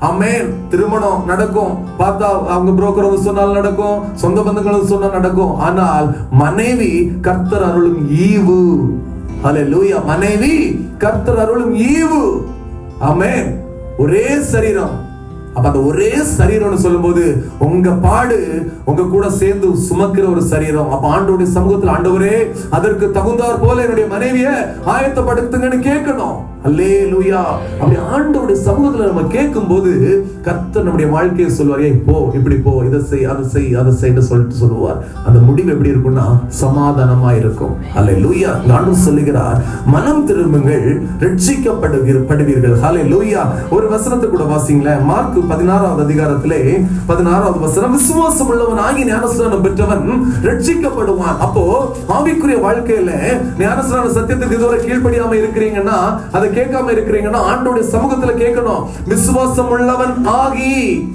ஆமென். திருமணம் நடக்கும், பார்த்தா அவங்க புரோக்கர் வந்து சொன்னால் நடக்கும், சொந்த பந்தங்கள் சொன்னா நடக்கும். ஆனால் மனைவி கர்த்தர் அருளும் ஈவு. ஹல்லேலூயா. மனைவி கர்த்தர் அருளும் ஈவு. ஆமென். ஒரே சரீரம். அப்ப அந்த ஒரே சரீரம்னு சொல்லும்போது உங்க பாடு உங்க கூட சேர்ந்து சுமக்கிற ஒரு சரீரம். அப்ப ஆண்டவருடைய சமூகத்தில் ஆண்டவரே அதற்கு தகுந்தாற் போல என்னுடைய மனைவியை ஆயத்தப்படுத்துங்கன்னு கேட்கணும். அல்லேலூயா. அப்படி ஆண்டவருடைய சமூகத்துல நம்ம கேட்கும் போது கர்த்தர் நம்முடைய வாழ்க்கையை சொல்வார், ஏய் போ, இப்படி போ, இதை செய், அதை செய், அதை செய்ன்னு சொல்லிட்டு சொல்லுவார். அந்த முடிவு எப்படி இருக்கும்னா சமாதானமா இருக்கும். அல்லேலூயா. ஆண்டவர் சொல்லுகிறார், மனம் திரும்புங்கள், ரட்சிக்கப்படுவீர்கள். அல்லேலூயா. ஒரு வசனத்தை கூட வாசிங்களேன். மார்க் 16வது அதிகாரத்திலே 16வது வசனம், விசுவாசம் உள்ளவன் ஆகி ஞானஸ்நானம் பெற்றவன் ரட்சிக்கப்படுவான். அப்போ ஆவிக்குரிய வாழ்க்கையில ஞானஸ்நான சத்தியத்துக்கு இதுவரை கீழ்ப்படியாம இருக்கிறீங்கன்னா, அதை கேட்காம இருக்கிறீங்கன்னா ஆண்டவருடைய சமூகத்துல கேட்கணும். விசுவாசம் உள்ளவன் ஆகி.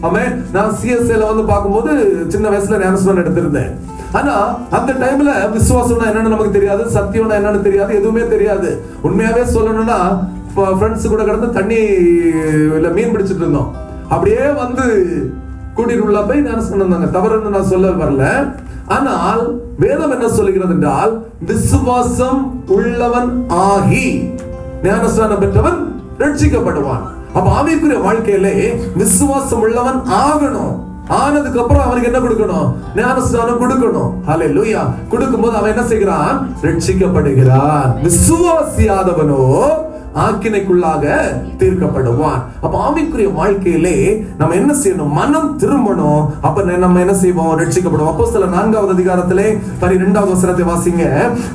ஆமென். நான் சிஎஸ்ஐல வந்து பார்க்கும்போது சின்ன வயசுல ஞானஸ்நானம் எடுத்திருந்தேன். ஆனா அந்த டைம்ல விசுவாசம்னா என்னன்னு நமக்கு தெரியாது, சத்தியம்னா என்னன்னு தெரியாது, எதுவுமே தெரியாது. உண்மையாவே சொல்லணும்னா ஃப்ரெண்ட்ஸ் கூட கடந்து தண்ணியில மீன் பிடிச்சிட்டு இருந்தோம். அப்படியே வந்து கூட்டிட்டு உள்ள போய் ஞானஸ்நானம் இருந்தாங்க. தவறுன்னு நான் சொல்ல வரல. ஆனால் வேதம் என்ன சொல்லுகிறது என்றால், விசுவாசம் உள்ளவன் ஆகி ஞானஸ்நானம் பெற்றவன் ரட்சிக்கப்படுவான். அப்ப ஆவிக்குரிய வாழ்க்கையிலே விசுவாசம் உள்ளவன் ஆகணும். ஆனதுக்கு அப்புறம் அவனுக்கு என்ன கொடுக்கணும்? ஞானஸ்நானம் கொடுக்கணும். ஹல்லேலூயா. கொடுக்கும்போது அவன் என்ன செய்கிறான்? ரட்சிக்கப்படுகிறான். விசுவாசியாதவனோ ஆக்கினைக்குள்ளாக தீர்க்கப்படுவான். அப்ப ஆவிக்குரிய வாழ்க்கையிலே நம்ம என்ன செய்யணும்? மனம் திரும்பணும். அப்ப நம்ம என்ன செய்வோம்? ரட்சிக்கப்படுவோம். அப்போஸ்தலர் 4வது அதிகாரத்திலே 12வது வசனத்தை வாசிங்க.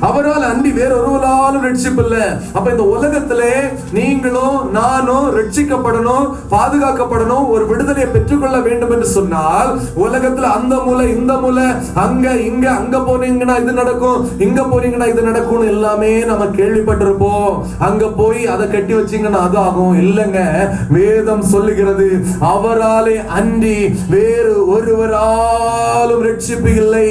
அவரால் அன்றி வேறொருவராலும் ரட்சிப்பு இல்லை. அப்ப இந்த உலகத்திலே நீங்களும் நானும் ரட்சிக்கப்படணும், பாதுகாக்கப்படணும், ஒரு விடுதலையை பெற்றுக்கொள்ள வேண்டும் என்று சொன்னால், உலகத்துல அந்த மூலை இந்த மூலை, அங்க இங்க, அங்க போனீங்கன்னா இது நடக்கும், இங்க போனீங்கன்னா இது நடக்கும் எல்லாமே நம்ம கேள்விப்பட்டிருப்போம். அங்க போய் அதை கட்டி வச்சீங்கன்னா அது ஆகும். இல்லங்க, வேதம் சொல்லுகிறது, அவராலே அன்றி வேறு ஒருவராலும் ரட்சிப்பு இல்லை.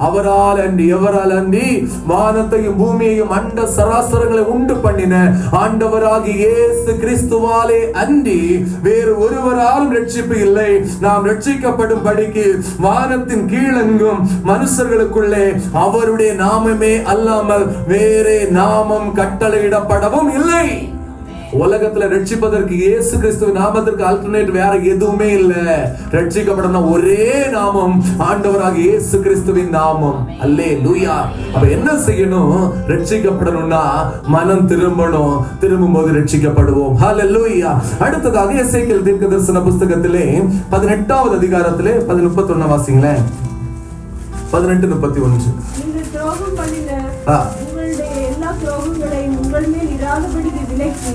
அவரால் அன்றி, எவரால் அன்றி, வானத்தையும் பூமியையும் அண்ட சராசரங்களை உண்டு பண்ணின ஆண்டவராகிய இயேசு கிறிஸ்துவாலே அன்றி வேறு ஒருவராலும் ரட்சிப்பு இல்லை. நாம் ரட்சிக்கப்படும் படிக்கு வானத்தின் கீழெங்கும் மனுஷர்களுக்குள்ளே அவருடைய நாமமே அல்லாமல் வேறே நாமம் கட்டளையிடப்படவும் இல்லை. உலகத்துல ரட்சிப்பதற்கு இயேசு கிறிஸ்துவின் நாமத்திற்கு ஆல்டர்னேட் வேற எதுவுமே இல்ல. ரட்சிக்கப்படணும் ஒரே நாமம், ஆண்டவராகிய இயேசு கிறிஸ்துவின் நாமம். அல்லேலூயா. அப்ப என்ன செய்யணும்? ரட்சிக்கப்படணும்னா மனம் திரும்பணும். திரும்பும் போது ரட்சிக்கப்படுவோம். ஹல்லேலூயா. அடுத்ததாக எசேக்கியேல் தீர்க்கதரிசன புத்தகத்திலே 18வது அதிகாரத்திலே 31 வாசிங்களேன். 18:31. நீங்கள் துரோகம் பண்ணின உங்களுடைய எல்லா துரோகங்களையும் உங்கள் மேல் இராதபடி விலக்கி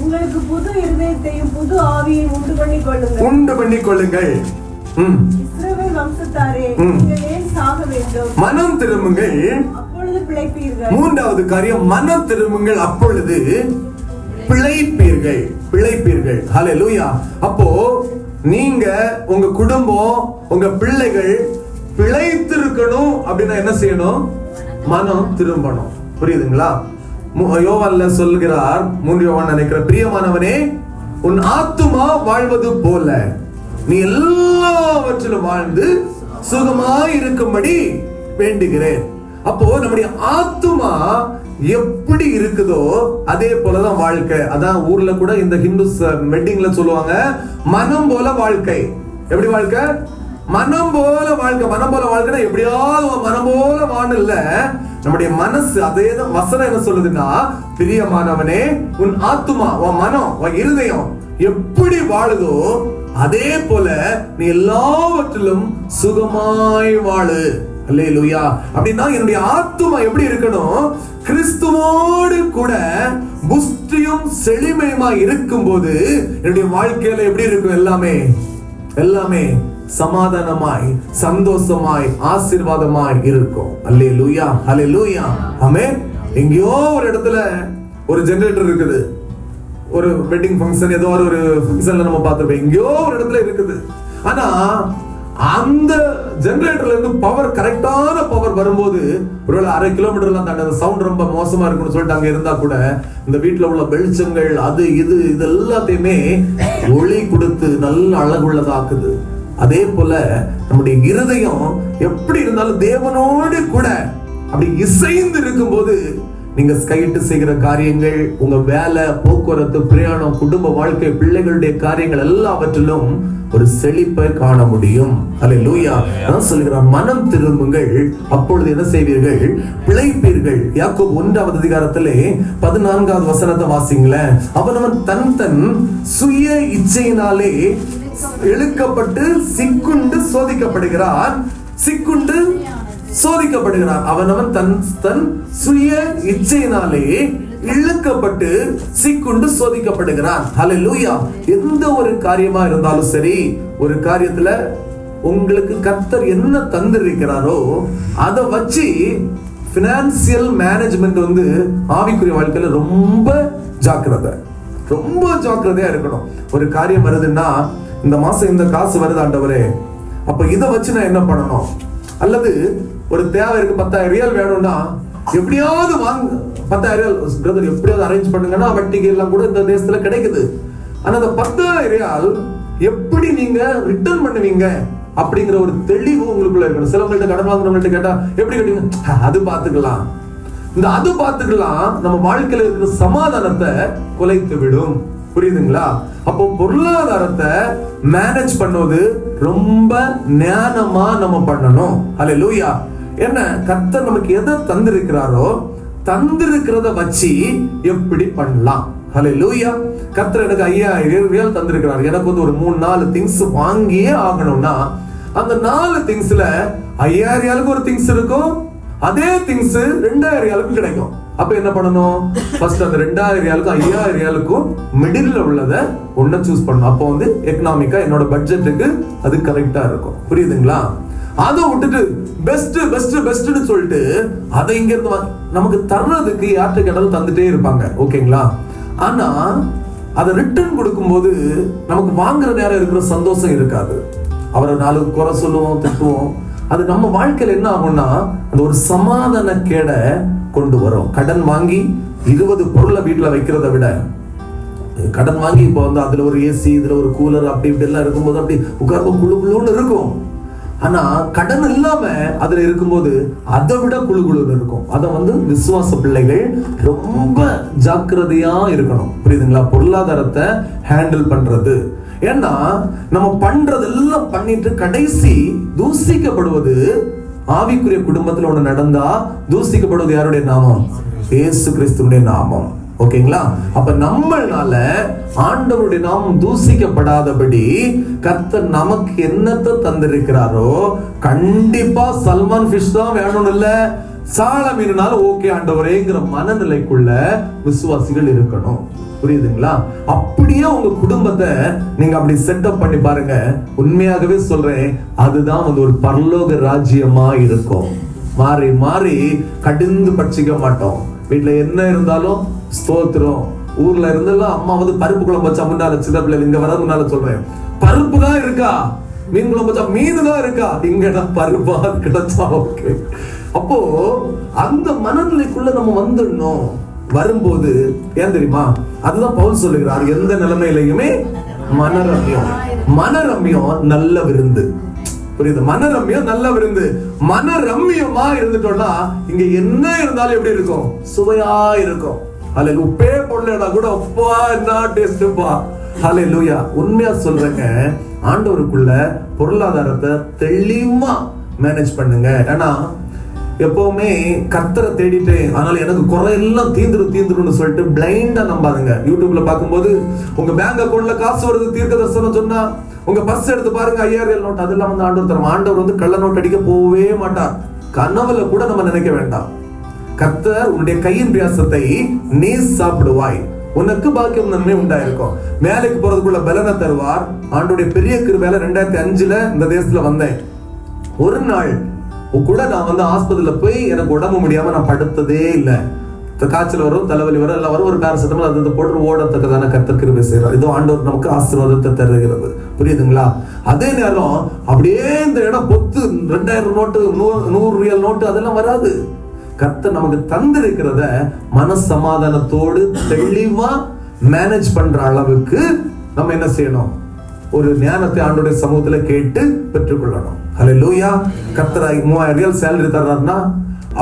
உங்களுக்கு புது இருதயத்தையும் புது ஆவியையும் உண்டு பண்ணிக் கொள்ளுங்கள். இஸ்ரவேல் வம்சத்தாரே, நீங்கள் ஏன் சாக வேண்டும்? மனம் திரும்புங்கள், அப்பொழுது பிழைப்பீர்கள். 3வது காரியம், மனம் திரும்புங்கள், அப்பொழுது பிழைப்பீர்கள். பிழைப்பீர்கள். ஹல்லேலூயா. அப்போ நீங்க, உங்க குடும்பம், உங்க பிள்ளைகள் பிழைத்திருக்கணும் அப்படின்னா என்ன செய்யணும்? மனம் திரும்பணும். புரியுதுங்களா? யோவான்ல சொல்கிறார், 3 யோவான் நினைக்கிற, பிரியமானவனே, உன் ஆத்துமா வாழ்வது போல நீ எல்லாவற்றிலும் வாழ்ந்து சுகமாய் இருக்கும்படி வேண்டுகிறேன். அப்போ நம்முடைய ஆத்துமா எப்படி இருக்குதோ அதே போலதான் வாழ்க்கை. அதான் ஊர்ல கூட இந்த ஹிந்துஸ் வெட்டிங்ல சொல்லுவாங்க, மனம் போல வாழ்க்கை. எப்படி வாழ்க்கை? மனம் போல வாழ்க்கை. மனம் போல வாழ்க்கைனா எப்படியாவது மனம் போல வாழல. நம்முடைய மனசு, அதேதான் வசனம் என்ன சொல்லுதுன்னா, பிரியமானவனே, உன் ஆத்துமா, உன் மனம், உன் இருதயம் எப்படி வாழுதோ அதே போல நீ எல்லாவற்றிலும் சுகமாய் வாழு. அல்லேலூயா. அப்படின்னா என்னுடைய ஆத்துமா எப்படி இருக்கணும்? கிறிஸ்துவோடு கூட புஷ்டியும் செழுமையுமா இருக்கும் போது என்னுடைய வாழ்க்கையில எப்படி இருக்கும்? எல்லாமே சமாதானமாய், சந்தோஷமாய், ஆசீர்வாதமாய் இருக்கும். அல்லேலூயா. அல்லேலூயா. ஆமென். எங்கேயோ ஒரு இடத்துல ஒரு ஜெனரேட்டர் இருக்குது. ஒரு வெட்டிங் ஃபங்க்ஷன், ஏதோ ஒரு ஃபங்க்ஷன்ல நம்ம பார்த்திருப்போம், எங்கேயோ ஒரு இடத்துல இருக்குது. ஆனா அந்த ஜெனரேட்டர்ல இருந்து பவர், கரெக்டான பவர் வரும்போது, ஒருவேளை 1/2 கிலோமீட்டர்லாம் தாண்டி அந்த சவுண்ட் ரொம்ப மோசமா இருக்குன்னு சொல்லிட்டு அங்க இருந்தா கூட இந்த வீட்டுல உள்ள வெளிச்சங்கள், அது இது எல்லாத்தையுமே ஒளி கொடுத்து நல்ல அழகுள்ளதாக்குது. அதே போல நம்முடைய இருதயம் எப்படி இருந்தாலும் தேவனோடு கூட அப்படி இசைந்து இருக்கும்போது நீங்க கையிட்டு செய்கிற காரியங்கள், உங்க வேலை, போக்குவரத்து, பிரயாணம், குடும்ப வாழ்க்கை, பிள்ளைகளுடைய காரியங்கள் எல்லாவற்றிலும் ஒரு செழிப்பை காண முடியும். அல்லேலூயா. நான் சொல்கிறார், மனம் திரும்புங்கள், அப்பொழுது என்ன செய்வீர்கள்? பிழைப்பீர்கள். யாக்கோபு 1வது அதிகாரத்திலே 14வது வசனத்தை வாசிங்களேன். அவனவன் தன் சுய இச்சையினாலே இழுக்கப்பட்டு சிக்குண்டு சோதிக்கப்படுகிறான். சிக்குண்டு சோதிக்கப்படுகிறான். அவனவன் தன் சுய இச்சையினாலே இழுக்கப்பட்டு சிக்குண்டு சோதிக்கப்படுகிறான். ஹல்லேலூயா. எந்த ஒரு காரியமா இருந்தாலும் சரி, ஒரு காரியத்துல உங்களுக்கு கர்த்தர் என்ன தந்திருக்கிறாரோ அதை வச்சு பினான்சியல் மேனேஜ்மெண்ட் ஆவிக்குரிய வாழ்க்கையில ரொம்ப ஜாக்கிரதையா இருக்கணும். ஒரு காரியம் வருதுன்னா, இந்த மாசம் இந்த காசு வருது ஆண்டவரே, அப்ப இதை வச்சு நான் என்ன பண்ணணும்? அல்லது ஒரு தேவை இருக்கு, 10,000 ரியால் வேணும்னா எப்படியாவது வாங்க, 10,000 பிரதர் எப்படியாவது அரேஞ்ச் பண்ணுங்கன்னா வட்டிக்கு எல்லாம் கூட இந்த தேசத்துல கிடைக்குது. ஆனா அந்த 10,000 ரியால் எப்படி நீங்க ரிட்டர்ன் பண்ணுவீங்க அப்படிங்கிற ஒரு தெளிவு உங்களுக்குள்ள இருக்கணும். சிலவங்கள்ட்ட கடன் வாங்குறவங்கள்ட்ட கேட்டா எப்படி கட்டுவீங்க? அது பார்த்துக்கலாம். இந்த அது பார்த்துக்கலாம் நம்ம வாழ்க்கையில இருக்கிற சமாதானத்தை குலைத்து விடும். புரியுதுங்களா? அப்போ பொருளாதாரத்தை மேனேஜ் பண்ணுவது ரொம்ப ஞானமா நம்ம பண்ணணும். அல்லேலூயா. என்ன கர்த்தர் நமக்கு எதை தந்திருக்கிறாரோ தந்திருக்கிறத வச்சு எப்படி பண்ணலாம்? ஹல்லேலூயா. கர்த்தர் எனக்கு 5,000 ரியால் தந்திருக்கிறார். எனக்கு ஒரு 3-4 திங்ஸ் வாங்கியே ஆகணும்னா, அந்த 4 திங்ஸ்ல 5,000 ரியாலுக்கு ஒரு திங்ஸ் இருக்கும், அதே திங்ஸ் 2,000 ரியாலுக்கு கிடைக்கும். அப்ப என்ன பண்ணணும்? ஃபர்ஸ்ட் அந்த 2,000 ரியாலுக்கும் 5,000 ரியாலுக்கும் மிடில்ல உள்ளத ஒண்ணு சூஸ் பண்ணணும். அப்போ எக்கனாமிக்கா என்னோட பட்ஜெட்டுக்கு அது கரெக்டா இருக்கும். புரியுதுங்களா? அதை விட்டுட்டு பெஸ்ட்னு சொல்லிட்டு அதை இங்க இருந்து நமக்கு தர்றதுக்கு யார்கிட்ட கேட்டாலும் தந்துட்டே இருப்பாங்க. ஓகேங்களா? ஆனா அதை ரிட்டர்ன் கொடுக்கும்போது நமக்கு வாங்குற நேரம் இருக்கிற சந்தோஷம் இருக்காது. அவரை 4 குறை சொல்லுவோம், திட்டுவோம். அது நம்ம வாழ்க்கையில என்ன ஆகும்னா, அந்த ஒரு சமாதான கேடை கொண்டு வரும். கடன் வாங்கி 20 பொருளை வீட்டுல வைக்கிறத விட, கடன் வாங்கி இப்போ அதுல ஒரு ஏசி, இதுல ஒரு கூலர், அப்படி இப்படி எல்லாம் இருக்கும்போது அப்படி உட்கார்ந்து குழுன்னு இருக்கும். ஆனா கடன் இல்லாம அதுல இருக்கும்போது அதை விட குழுன்னு இருக்கும். அதை விசுவாச பிள்ளைகள் ரொம்ப ஜாக்கிரதையா இருக்கணும். புரியுதுங்களா? பொருளாதாரத்தை ஹேண்டில் பண்றது. ஏன்னா நம்ம பண்றதெல்லாம் பண்ணிட்டு கடைசி தூசிக்கப்படுவது, ஆவிக்குரிய குடும்பத்துல ஒண்ணு நடந்தா தூசிக்கப்படுவது யாருடைய நாமம்? இயேசு கிறிஸ்துவினுடைய நாமம். ஓகேங்களா? அப்ப நம்மளால ஆண்டவருடைய நாமம் தூசிக்கப்படாதபடி கர்த்தர் நமக்கு என்னத்தை தந்திருக்கிறாரோ, கண்டிப்பா சல்மான் ஃபிஷ் தான் வேணும்னு இல்ல, சால மீனாலும் ஓகே ஆண்டவரேங்கிற மனநிலைக்குள்ள விசுவாசிகள் இருக்கணும். புரியுதுங்களா? அப்படியே உங்க குடும்பத்தை நீங்க அப்படி செட்டப் பண்ணி பாருங்க. உண்மையாகவே சொல்றேன், அதுதான் ஒரு பரலோக ராஜ்யமா இருக்கும். மாறி மாறி கடிந்து பட்சிக்க மாட்டோம். வீட்டுல என்ன இருந்தாலும் ஸ்தோத்திரம். ஊர்ல இருந்தெல்லாம் அம்மா பருப்பு குழம்பு வச்சா முன்னால, சின்ன பிள்ளைங்க இங்க வர முன்னால சொல்றேன், பருப்பு தான் இருக்கா, மீன் குழம்பு வச்சா மீன் தான் இருக்கா, இங்க பருப்பா கிடைச்சா ஓகே. அப்போ அந்த மனநிலைக்குள்ள நம்ம வந்துடணும். வரும்போது ஏன் தெரியுமா? அதுதான் பவுல் சொல்லுகிறார், எந்த நிலைமையிலையுமே மனரம்யம் நல்ல விருந்து. புரியுது? மனரம்யம் நல்ல விருந்து. மனரம்யமா இருந்துட்டோம்னா இங்க என்ன இருந்தாலும் எப்படி இருக்கும்? சுவையா இருக்கும். அல்ல உப்பே போடலனா கூட அப்பா என்ன டேஸ்ட்பா. ஹல்லேலூயா. உண்மையா சொல்றேங்க, ஆண்டவருக்குள்ள பொருளாதாரத்தை தெளிவா மேனேஜ் பண்ணுங்க. ஏன்னா எப்பவுமே கர்த்தரை தேடிட்டு, அதனால எனக்கு குறை எல்லாம் தீந்துரும் சொல்லிட்டு பிளைண்டா நம்பாதுங்க. யூடியூப்ல பார்க்கும்போது உங்க பேங்க் அக்கௌண்ட்ல காசு வருது, தீர்க்க தரிசனம் சொன்னா, உங்க பர்ஸ் எடுத்து பாருங்க 5,000 நோட், அதெல்லாம் ஆண்டவர் தரும். ஆண்டவர் கள்ள நோட் அடிக்க போவே மாட்டார். கனவுல கூட நம்ம நினைக்க வேண்டாம். கர்த்தர் உன்னுடைய கையின் பியாசத்தை நீ சாப்பிடுவாய், உனக்கு பாக்கியம் நன்மை உண்டாயிருக்கும். மேலைக்கு போறதுக்குள்ள பலனை தருவார். ஆண்டோடைய பெரிய கிருபையால 2005 இந்த தேசத்துல வந்தேன். ஒரு நாள் கூட நான் ஆஸ்பத்திரியில போய் எனக்கு உடம்பு முடியாம நான் படுத்ததே இல்லை. காய்ச்சல் வரும், தலைவலி வரும், எல்லாம் வரும், ஒரு பேராசிட்டமால் அது போட்டு ஓடத்தக்கதான கர்த்தர் கிருபை செய்றார். இதோ ஆண்டவர் நமக்கு ஆசீர்வாதத்தை தருகிறது. புரியுதுங்களா? அதே நேரம் அப்படியே இந்த இடம் பொத்து 2,000 நோட்டு, 100 ரியால் நோட்டு அதெல்லாம் வராது. கர்த்தர் நமக்கு தந்திருக்கிறத மனசமாதானத்தோடு தெளிவா மேனேஜ் பண்ற அளவுக்கு நம்ம என்ன செய்யணும்? ஒரு ஞானத்தை ஆண்டோடைய சமூகத்துல கேட்டு பெற்றுக்கொள்ளணும். ஹல்லேலூயா. கர்த்தர் 3,000 ரியால் சேலரி தர்றாருன்னா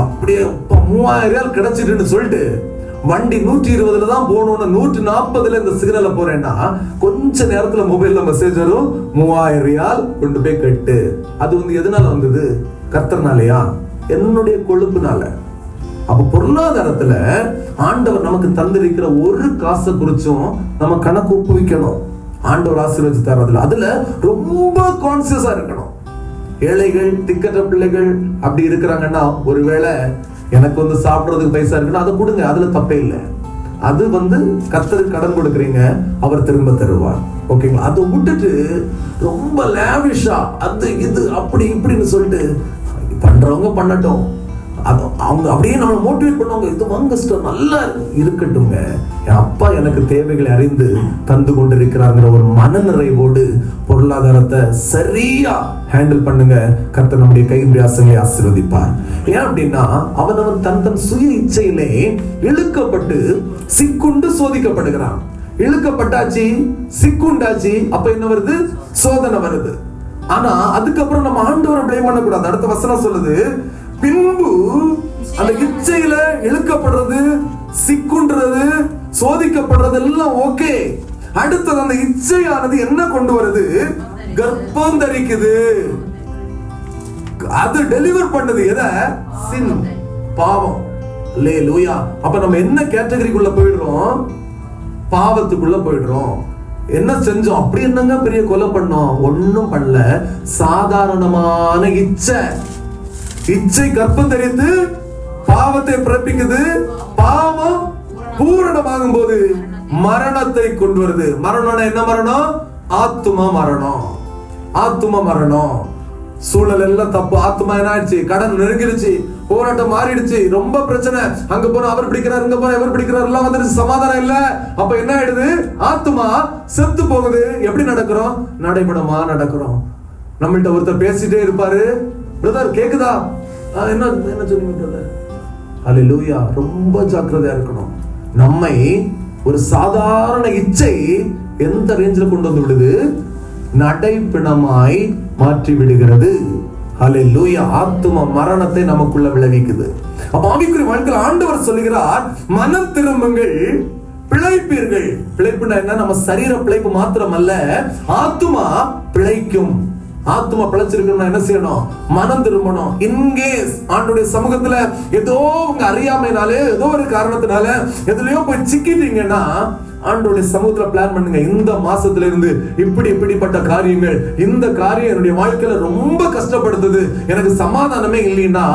அப்படியே 3000 கிடைச்சிட்டுன்னு சொல்லிட்டு வண்டி 120 தான் போகணும்னு 140 இந்த சிக்னல்ல போறேன்னா கொஞ்ச நேரத்துல மொபைல்ல மெசேஜ் வரும், 3000 கொண்டு போய் கட்டு. அது எதனால வந்தது? கர்த்தர்னாலயா? என்னுடைய கொழுப்புனால. அப்ப பொருளாதாரத்துல ஆண்டவர் நமக்கு தந்திருக்கிற ஒரு காசை குறிச்சும் நம்ம கணக்கு ஒப்புவிக்கணும். ஆண்டவர் ஆசீர்வதிச்சு தர்றதுல அதுல ரொம்ப கான்சியஸா இருக்கணும். ஏழைகள், திக்கற்ற பிள்ளைகள் அப்படி இருக்கிறாங்கன்னா, ஒருவேளை எனக்கு சாப்பிடுறதுக்கு பைசா இருக்குன்னா அதை கொடுங்க, அதுல தப்பே இல்லை. அது கர்த்தருக்கு கடன் கொடுக்குறீங்க, அவர் திரும்ப தருவார். ஓகேங்களா? அதை விட்டுட்டு ரொம்ப லேவிஷா அது இது அப்படி இப்படின்னு சொல்லிட்டு பண்றவங்க பண்ணட்டும், அவங்க அப்படியே நம்மளை மோட்டிவேட் பண்ணுவாங்க, இது வாங்க நல்லா இருக்கட்டும்ங்க, என் அப்பா எனக்கு தேவைகளை அறிந்து தந்து கொண்டிருக்கிறாங்கிற ஒரு மனநிறைவோடு பொருளாதாரத்தை சரியா ஹேண்டில் பண்ணுங்க. கர்த்தர் நம்முடைய கைப்பிரயாசங்களை ஆசீர்வதிப்பார். ஏன் அப்படின்னா அவன் தன் சுய இச்சையிலே இழுக்கப்பட்டு சிக்குண்டு சோதிக்கப்படுகிறான். இழுக்கப்பட்டாச்சு, சிக்குண்டாச்சு, அப்ப என்ன வருது? சோதனை வருது. ஆனா அதுக்கப்புறம் நம்ம ஆண்டவரை ப்ளேம் பண்ணக்கூடாது. அடுத்த வசனம் சொல்லுது, பின்பு அந்த இச்சையில இழுக்கப்படுறது, சிக்குன்றது, சோதிக்கப்படுறது எல்லாம் ஓகே. அடுத்தது அந்த இச்சையானது என்ன கொண்டு வருது? கர்ப்பம் தரிக்குது. அது டெலிவர் பண்ணுது எதை? சின், பாவம். அல்லேலூயா. அப்ப நம்ம என்ன கேட்டகரிக்குள்ள போயிடுறோம்? பாவத்துக்குள்ள போயிடுறோம். என்ன செஞ்சோம்? அப்படி என்னங்க பெரிய கொலை பண்ணோம்? ஒண்ணும் பண்ணல. சாதாரணமான இச்சை கர்ப்பம் தெரிந்து பாவத்தை பிறப்பிக்குது. பாவம் பூரணமாகும் போது மரணத்தை கொண்டு வருது. மரணம் என்ன மரணம்? ஆத்தும மரணம். ஆத்தும மரணம். சூழல் எல்லாம் தப்பு. ஆத்துமா என்ன ஆயிடுச்சு? கடன் நெருங்கிடுச்சு, போராட்டம் மாறிடுச்சு, ரொம்ப பிரச்சனை. அங்க போனா அவர் பிடிக்கிறார், இங்க போனா இவர் பிடிக்கிறார், எல்லாம் வந்துருச்சு, சமாதானம் இல்ல. அப்ப என்ன ஆயிடுது? ஆத்துமா செத்து போகுது. எப்படி நடக்கிறோம்? நடைபடமா நடக்கிறோம். நம்மள்ட்ட ஒருத்தர் பேசிட்டே இருப்பாரு, பிரதர் கேக்குதா? என்ன சொன்னீங்க பிரதர்? அல்லேலூயா. ரொம்ப ஜாக்கிரதையா இருக்கணும். நம்மை ஒரு சாதாரண இச்சை எந்த ரேஞ்சில் கொண்டு வந்து விடுது? நடைப்பிணமாய் மாற்றி விடுகிறது. அல்லேலூயா. ஆத்தும மரணத்தை நமக்குள்ள விளைவிக்குது. அப்ப ஆவிக்குரிய வாழ்க்கையில் ஆண்டவர் சொல்லுகிறார், மனம் திரும்புங்கள், பிழைப்பீர்கள். பிழைப்புனா என்ன? நம்ம சரீர பிழைப்பு மாத்திரம் அல்ல, ஆத்துமா பிழைக்கும். ஆத்துமா பிழைச்சிருக்கணும்னா என்ன செய்யணும்? மனம் திரும்பணும். இன்கேஸ் ஆண்டவருடைய சமூகத்துல ஏதோ உங்க அறியாமைனாலே, ஏதோ ஒரு காரணத்தினால எதுலயோ போய் சிக்கிட்டீங்கன்னா, ஆண்டவருடைய சமூகத்துல பிளான் பண்ணுங்க. இந்த மாசத்துல இருந்து இப்படிப்பட்ட காரியங்கள், இந்த காரியம் என்னுடைய வாழ்க்கையில ரொம்ப கஷ்டப்படுத்துது, எனக்கு சமாதானமே இல்லைன்னா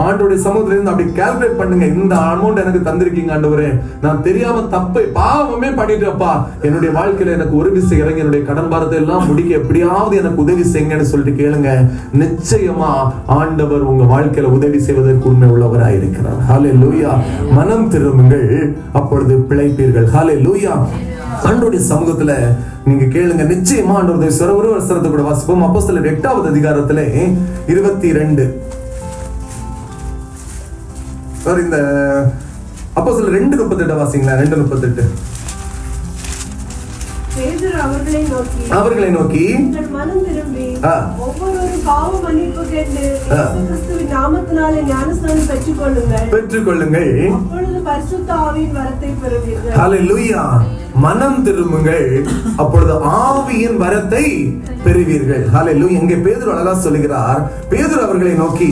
ஆண்டவருடைய சமூகத்துல இருந்து அப்படி கால்குலேட் பண்ணுங்க. இந்த அமௌண்ட் எனக்கு தந்திருக்கீங்க ஆண்டவரே, நான் தெரியாம தப்பை பாவமே பண்ணிட்டேன்ப்பா, என்னுடைய வாழ்க்கையில எனக்கு ஒரு விஷயம் இறங்கி என்னுடைய கடன் பாரத்தை எல்லாம் முடிக்க எப்படியாவது எனக்கு உதவி செய்யுங்கன்னு சொல்லிட்டு கேளுங்க. நிச்சயமா ஆண்டவர் உங்க வாழ்க்கையில உதவி செய்வதற்கு உண்மை உள்ளவராயிருக்கிறார். ஹல்லேலூயா. மனம் திரும்புங்கள், அப்பொழுது பிழைப்பீர்கள். ஹல்லேலூயா. ஆண்டவருடைய சமூகத்துல நீங்க கேளுங்க, நிச்சயமா ஆண்டவர் ஒரு வசனத்தை கூட வாசிப்போம். அப்போஸ்தலர் 8வது அதிகாரத்திலே 22. இந்த அப்போஸ்தலர் 2:38 வாசிங்களா? 2:38. பேதுரு அவர்களை நோக்கி மனம் திரும்பி ஒவ்வொரு பாவ மன்னிப்பு கேட்டு கிறிஸ்துவின் நாமத்தினாலே ஞானஸ்நானம் பெற்றுக்கொள்ளுங்கள், அப்பொழுது பரிசுத்த ஆவியின் வரத்தை பெறுவீர்கள். ஹல்லேலூயா. மனம் திரும்புங்கள், அப்பொழுது ஆவியின் வரத்தை பெறுவீர்கள். ஹல்லேலூயா. இங்கே பேதுரு அழகா சொல்லுகிறார். பேதுரு அவர்களை நோக்கி,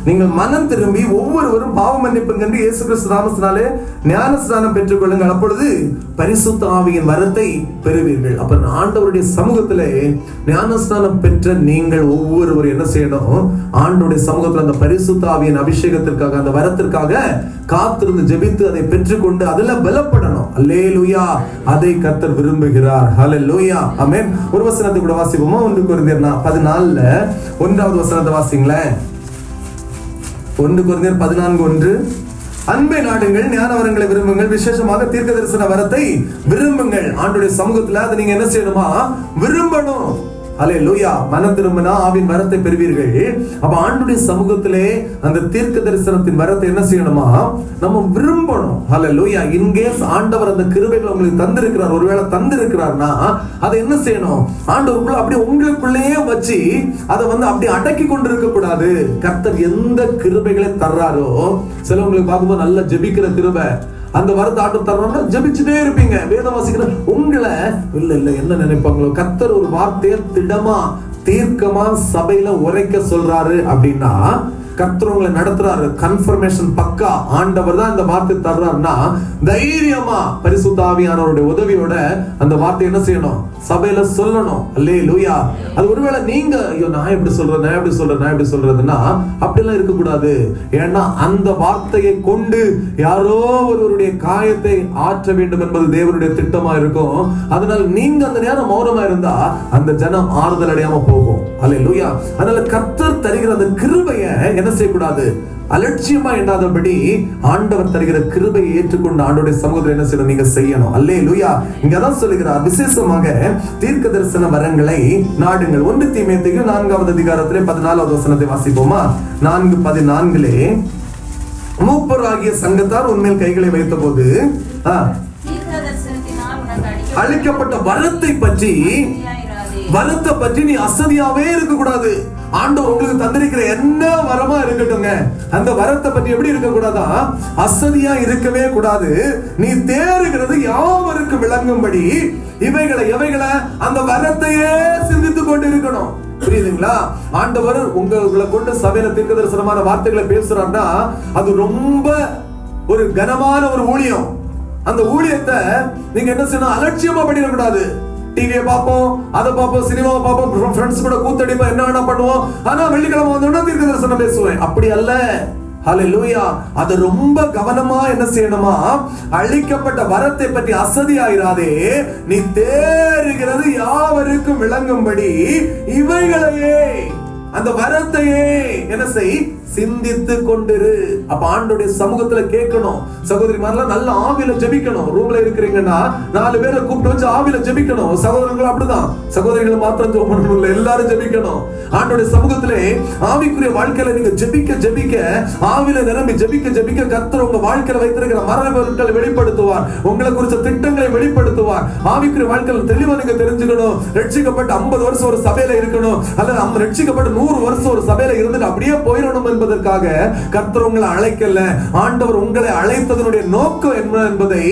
நீங்கள் மனம் திரும்பி ஒவ்வொருவரும் பாவ மன்னிப்பு கண்டு இயேசு கிறிஸ்து நாமத்தினாலே ஞானஸ்நானம் பெற்றுக்கொள்ளுங்கள், அப்பொழுது பரிசுத்த ஆவியின் வரத்தை பெறுவீர்கள். அப்ப ஆண்டவருடைய சமூகத்திலே ஞானஸ்நானம் பெற்ற நீங்கள் ஒவ்வொருவரும் என்ன செய்யணும்? ஆண்டவருடைய சமூகத்தில் அந்த பரிசுத்த ஆவியின் அபிஷேகத்திற்காக, அந்த வரத்திற்காக காத்திருந்து ஜெபித்து அதை பெற்றுக்கொண்டு அதுல பலப்படணும். அல்லேலூயா. அதை கர்த்தர் விரும்புகிறார். ஹல்லேலூயா. ஆமென். ஒரு வசனத்தை கூட வாசிப்போமா? 1 கொரிந்தியர் 14 1வது வசனத்தை வாசிங்களேன். 1 கொரிந்தியர் 14:1. அன்பை நாடுங்கள், ஞான வரங்களை விரும்புங்கள், விசேஷமாக தீர்க்க தரிசன வரத்தை விரும்புங்கள். ஆண்டவருடைய சமூகத்துல அதை நீங்க என்ன செய்யணுமா? விரும்பணும். ஹல்லேலூயா. மனம் திரும்பினா ஆவின் வரத்தை பெறுவீர்கள். அப்ப ஆண்டுடைய சமூகத்திலே அந்த தீர்க்க தரிசனத்தின் வரத்தை என்ன செய்யணுமா? நம்ம விரும்பணும். ஹல்லேலூயா. இன்கேஸ் ஆண்டவர் அந்த கிருபைகளை உங்களுக்கு தந்திருக்கிறார், ஒருவேளை தந்திருக்கிறார்னா அதை என்ன செய்யணும்? ஆண்டவருக்குள்ள அப்படி உங்களுக்குள்ளேயே வச்சு அதை அப்படி அடக்கி கொண்டு இருக்க கூடாது. கர்த்தர் எந்த கிருபைகளை தர்றாரோ, சிலவங்களுக்கு பார்க்கும்போது நல்ல ஜெபிக்கிற கிருபை, அந்த வரத்தை ஆண்டவர் தரணும்னா ஜெபிச்சுட்டே இருப்பீங்க, வேதம் வாசிக்கிற உங்களை இல்ல என்ன நினைப்பாங்களோ, கர்த்தர் ஒரு வார்த்தையை திடமா தீர்க்கமா சபையில உரைக்க சொல்றாரு அப்படின்னா கர்த்தர் உங்களை நடத்துறாரு, கன்ஃபர்மேஷன் பக்கா, ஆண்டவர் தான் இந்த வார்த்தை தர்றாருன்னா தைரியமா பரிசுத்த ஆவியானவருடைய உதவியோட அந்த வார்த்தை என்ன செய்யணும்? சபையில சொல்லணும். அல்லேலூயா. அது ஒருவேளை நீங்க ஐயோ நான் எப்படி சொல்றதுன்னா அப்படிலாம் இருக்க கூடாது. ஏன்னா அந்த வார்த்தையை கொண்டு யாரோ ஒருவருடைய காயத்தை ஆற்ற வேண்டும் என்பது தேவனுடைய திட்டமா இருக்கும். அதனால நீங்க அந்த நேரம் மௌனமா இருந்தா அந்த ஜனம் ஆறுதல் அடையாம போகும். அல்லேலூயா. அதனால கர்த்தர் தருகிற அந்த கிருபையை என்ன செய்யக்கூடாது? அலட்சியமா எண்ணாதபடி ஆண்டவர் தருகிற கிருபையை ஏற்றுக்கொண்டு ஆண்டவருடைய சமூகத்தில் என்ன செய்யணும்? நீங்க செய்யணும். அல்லேலூயா. இங்க தான் சொல்லுகிறார், விசேஷமாக தீர்க்க தரிசன வரங்களை நாடுங்கள். 1 தீமோத்தேயு 4வது அதிகாரத்திலே 14வது வசனத்தை வாசிப்போமா? 4:14 மூப்பராகிய சங்கத்தார் உன்மேல் கைகளை வைத்த போது அளிக்கப்பட்ட வரத்தை பற்றி நீ அசதியாவே இருக்க கூடாது. ஆண்டவர் உங்களுக்கு தந்திருக்கிற என்ன வரமா இருக்கட்டுங்க, அந்த வரத்தை பற்றி எப்படி இருக்க கூடாதா? அசதியா இருக்கவே கூடாது. நீ தேறுகிறது யாவருக்கு விளங்கும்படி எவைகளை அந்த வரத்தையே சிந்தித்துக் கொண்டு இருக்கணும். புரியுதுங்களா? ஆண்டவர் உங்களை கொண்டு சபையில தீர்க்க தரிசனமான வார்த்தைகளை பேசுறாருன்னா அது ரொம்ப ஒரு கனமான ஒரு ஊழியம். அந்த ஊழியத்தை நீங்க என்ன செய்யணும்? அலட்சியமா பண்ணிடக்கூடாது. டிவியை பார்ப்போம், அதை பார்ப்போம், சினிமாவை பார்ப்போம், ஃப்ரெண்ட்ஸ் கூட கூத்தடிப்போம், என்ன வேணா பண்ணுவோம். ஆனா வெள்ளிக்கிழமை வந்தோம்னா தீர்க்க தரிசனம் பேசுவேன். அப்படி அல்ல. ஹல்லேலூயா. அது ரொம்ப கவனமா என்ன செய்யணுமா? அளிக்கப்பட்ட வரத்தை பற்றி அசதியாயிராதே. நீ தேறுகிறது யாவருக்கும் விளங்கும்படி இவைகளையே, அந்த வரத்தையே என்ன செய்? சிந்தித்து கொண்டிரு. அப்ப ஆண்டவருடைய சமூகத்துல கேட்கணும். சகோதரி மாதிரிலாம் நல்ல ஆவியில ஜெபிக்கணும். ரூம்ல இருக்கிறீங்கன்னா 4 பேரை கூப்பிட்டு வச்சு ஆவியில ஜெபிக்கணும். சகோதரர்கள் அப்படிதான், சகோதரிகள் மாத்திரம் ஜெபம் பண்ணணும் இல்ல, எல்லாரும் ஜெபிக்கணும். ஆண்டவருடைய சமூகத்திலே ஆவிக்குரிய வாழ்க்கையில நீங்க ஜெபிக்க ஆவியில நிரம்பி ஜெபிக்க கர்த்தர் உங்க வாழ்க்கையில வைத்திருக்கிற மரண பொருட்களை வெளிப்படுத்துவார், உங்களை குறித்த திட்டங்களை வெளிப்படுத்துவார். ஆவிக்குரிய வாழ்க்கையில தெளிவா நீங்க தெரிஞ்சுக்கணும். ரட்சிக்கப்பட்ட 50 வருஷம் ஒரு சபையில இருக்கணும், அல்லது ரட்சிக்கப்பட்ட 100 வருஷம் ஒரு சபையில இருந்துட்டு அப்படியே போயிடணும் என்பதற்காக கர்த்தர் உங்களை அழைக்கல. ஆண்டவர் உங்களை அழைத்ததனுடைய நோக்கம் என்ன என்பதை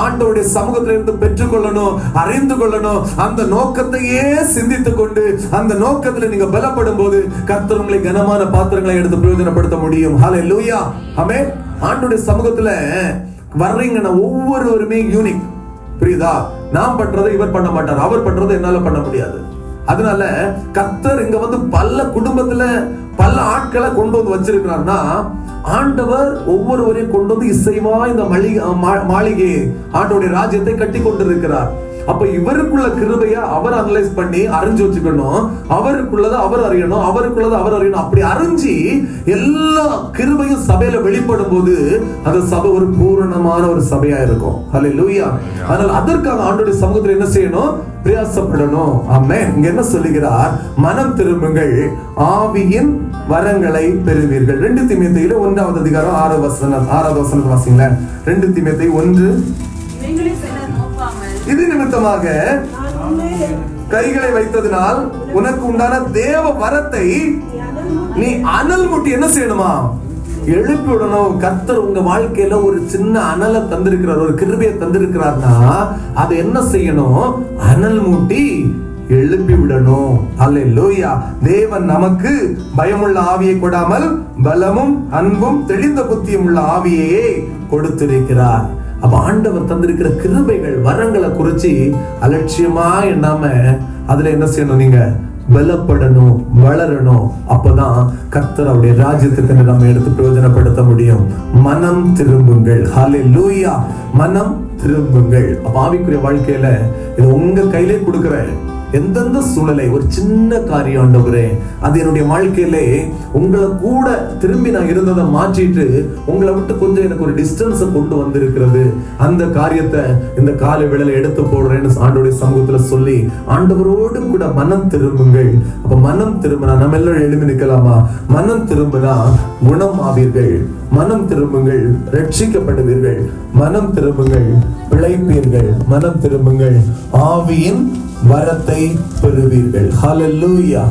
ஆண்டவருடைய சமூகத்தில் இருந்து பெற்றுக்கொள்ளணும், அறிந்து கொள்ளணும். அந்த நோக்கத்தையே சிந்தித்துக் கொண்டு அந்த நோக்கத்தில் நீங்க பலப்படும் போது கர்த்தர் உங்களை கனமான பாத்திரங்களை எடுத்து பிரயோஜனப்படுத்த முடியும். ஹல்லேலூயா. ஆமென். ஆண்டவருடைய சமூகத்துல வர்றீங்கன்னா ஒவ்வொருவருமே யூனிக். புரியுதா? நான் பண்றதை இவர் பண்ண மாட்டார், அவர் பண்றதை என்னால பண்ண முடியாது. அதனால கர்த்தர் இங்க பல குடும்பத்துல பல ஆட்களை கொண்டு வச்சிருக்கிறார்னா ஆண்டவர் ஒவ்வொருவரையும் கொண்டு இசைவா இந்த மாளிகை ஆண்டவருடைய ராஜ்யத்தை கட்டி கொண்டிருக்கிறார். அப்ப இவருக்குள்ள கிருபைய அவர் அனலைஸ் பண்ணி அறிஞ்சு வச்சுக்கணும். அவருக்குள்ளத அவர் அறியணும், அவருக்குள்ளத அவர் அறியணும். அப்படி அறிஞ்சு எல்லா கிருபையும் சபையில வெளிப்படும் போது அந்த சபை ஒரு பூரணமான ஒரு சபையா இருக்கும். ஹல்லேலூயா. அதனால அதற்காக ஆண்டவருடைய சமூகத்தில் என்ன செய்யணும்? பிரயாசப்படணும். ஆமென். இங்க என்ன சொல்லுகிறார்? மனம் திரும்புங்கள், ஆவியின் வரங்களை பெறுவீர்கள். 2 தீமோத்தேயுல 1வது அதிகாரம் 6வது வசனம் வாசிங்களேன். 2 தீமோத்தேயு 1. இது நிமித்தமாக கைகளை வைத்ததினால் உனக்கு உண்டான தேவ வரத்தை நீ அனல் மூட்டி என்ன செய்யணுமா? எழுப்பி விடணும். கர்த்தர் உங்க வாழ்க்கையில ஒரு சின்ன அனலை தந்திருக்கிறார், ஒரு கிருபையை தந்திருக்கிறார்னா அதை என்ன செய்யணும்? அனல் மூட்டி எழுப்பி விடணும். அல்லேலூயா. தேவன் நமக்கு பயமுள்ள ஆவியை கொடாமல் பலமும் அன்பும் தெளிந்த புத்தியும் உள்ள ஆவியையே கொடுத்திருக்கிறார். அப்ப ஆண்டவர் தந்திருக்கிற கிருபைகள் வரங்களை குறிச்சு அலட்சியமா எண்ணாம அதுல என்ன செய்யணும்? நீங்க பலப்படணும், வளரணும். அப்பதான் கர்த்தர் அவருடைய ராஜ்யத்துக்கு நம்ம எடுத்து பிரயோஜனப்படுத்த முடியும். மனம் திரும்புங்கள். ஹல்லேலூயா. மனம் திரும்புங்கள். அப்ப ஆவிக்குரிய வாழ்க்கையில இது உங்க கையிலே கொடுக்கிறேன். எந்தெந்த சூழலை, ஒரு சின்ன காரியம் ஆண்டவரே, அது என்னுடைய வாழ்க்கையிலே உங்களை கூட திரும்பி நான் இருந்ததை மாற்றிட்டு உங்களை விட்டு கொஞ்சம் எனக்கு ஒரு டிஸ்டன்ஸை கொண்டு வந்திருக்கிறது, அந்த காரியத்தை இந்த காலை வேளையில எடுத்து போடுறேன்னு ஆண்டவருடைய சமூகத்துல சொல்லி ஆண்டவரோடு கூட மனம் திரும்புங்கள். அப்ப மனம் திரும்பினா நம்ம எல்லாரும் எழுப்பி நிக்கலாமா? மனம் திரும்பினா குணம் ஆவீர்கள், மனம் திரும்புங்கள் ரட்சிக்கப்படுவீர்கள், மனம் திரும்புங்கள் பிழைப்பீர்கள், மனம் திரும்புங்கள் ஆவியின் வரத்தை பெறுவீர்கள். ஹல்லேலூயா.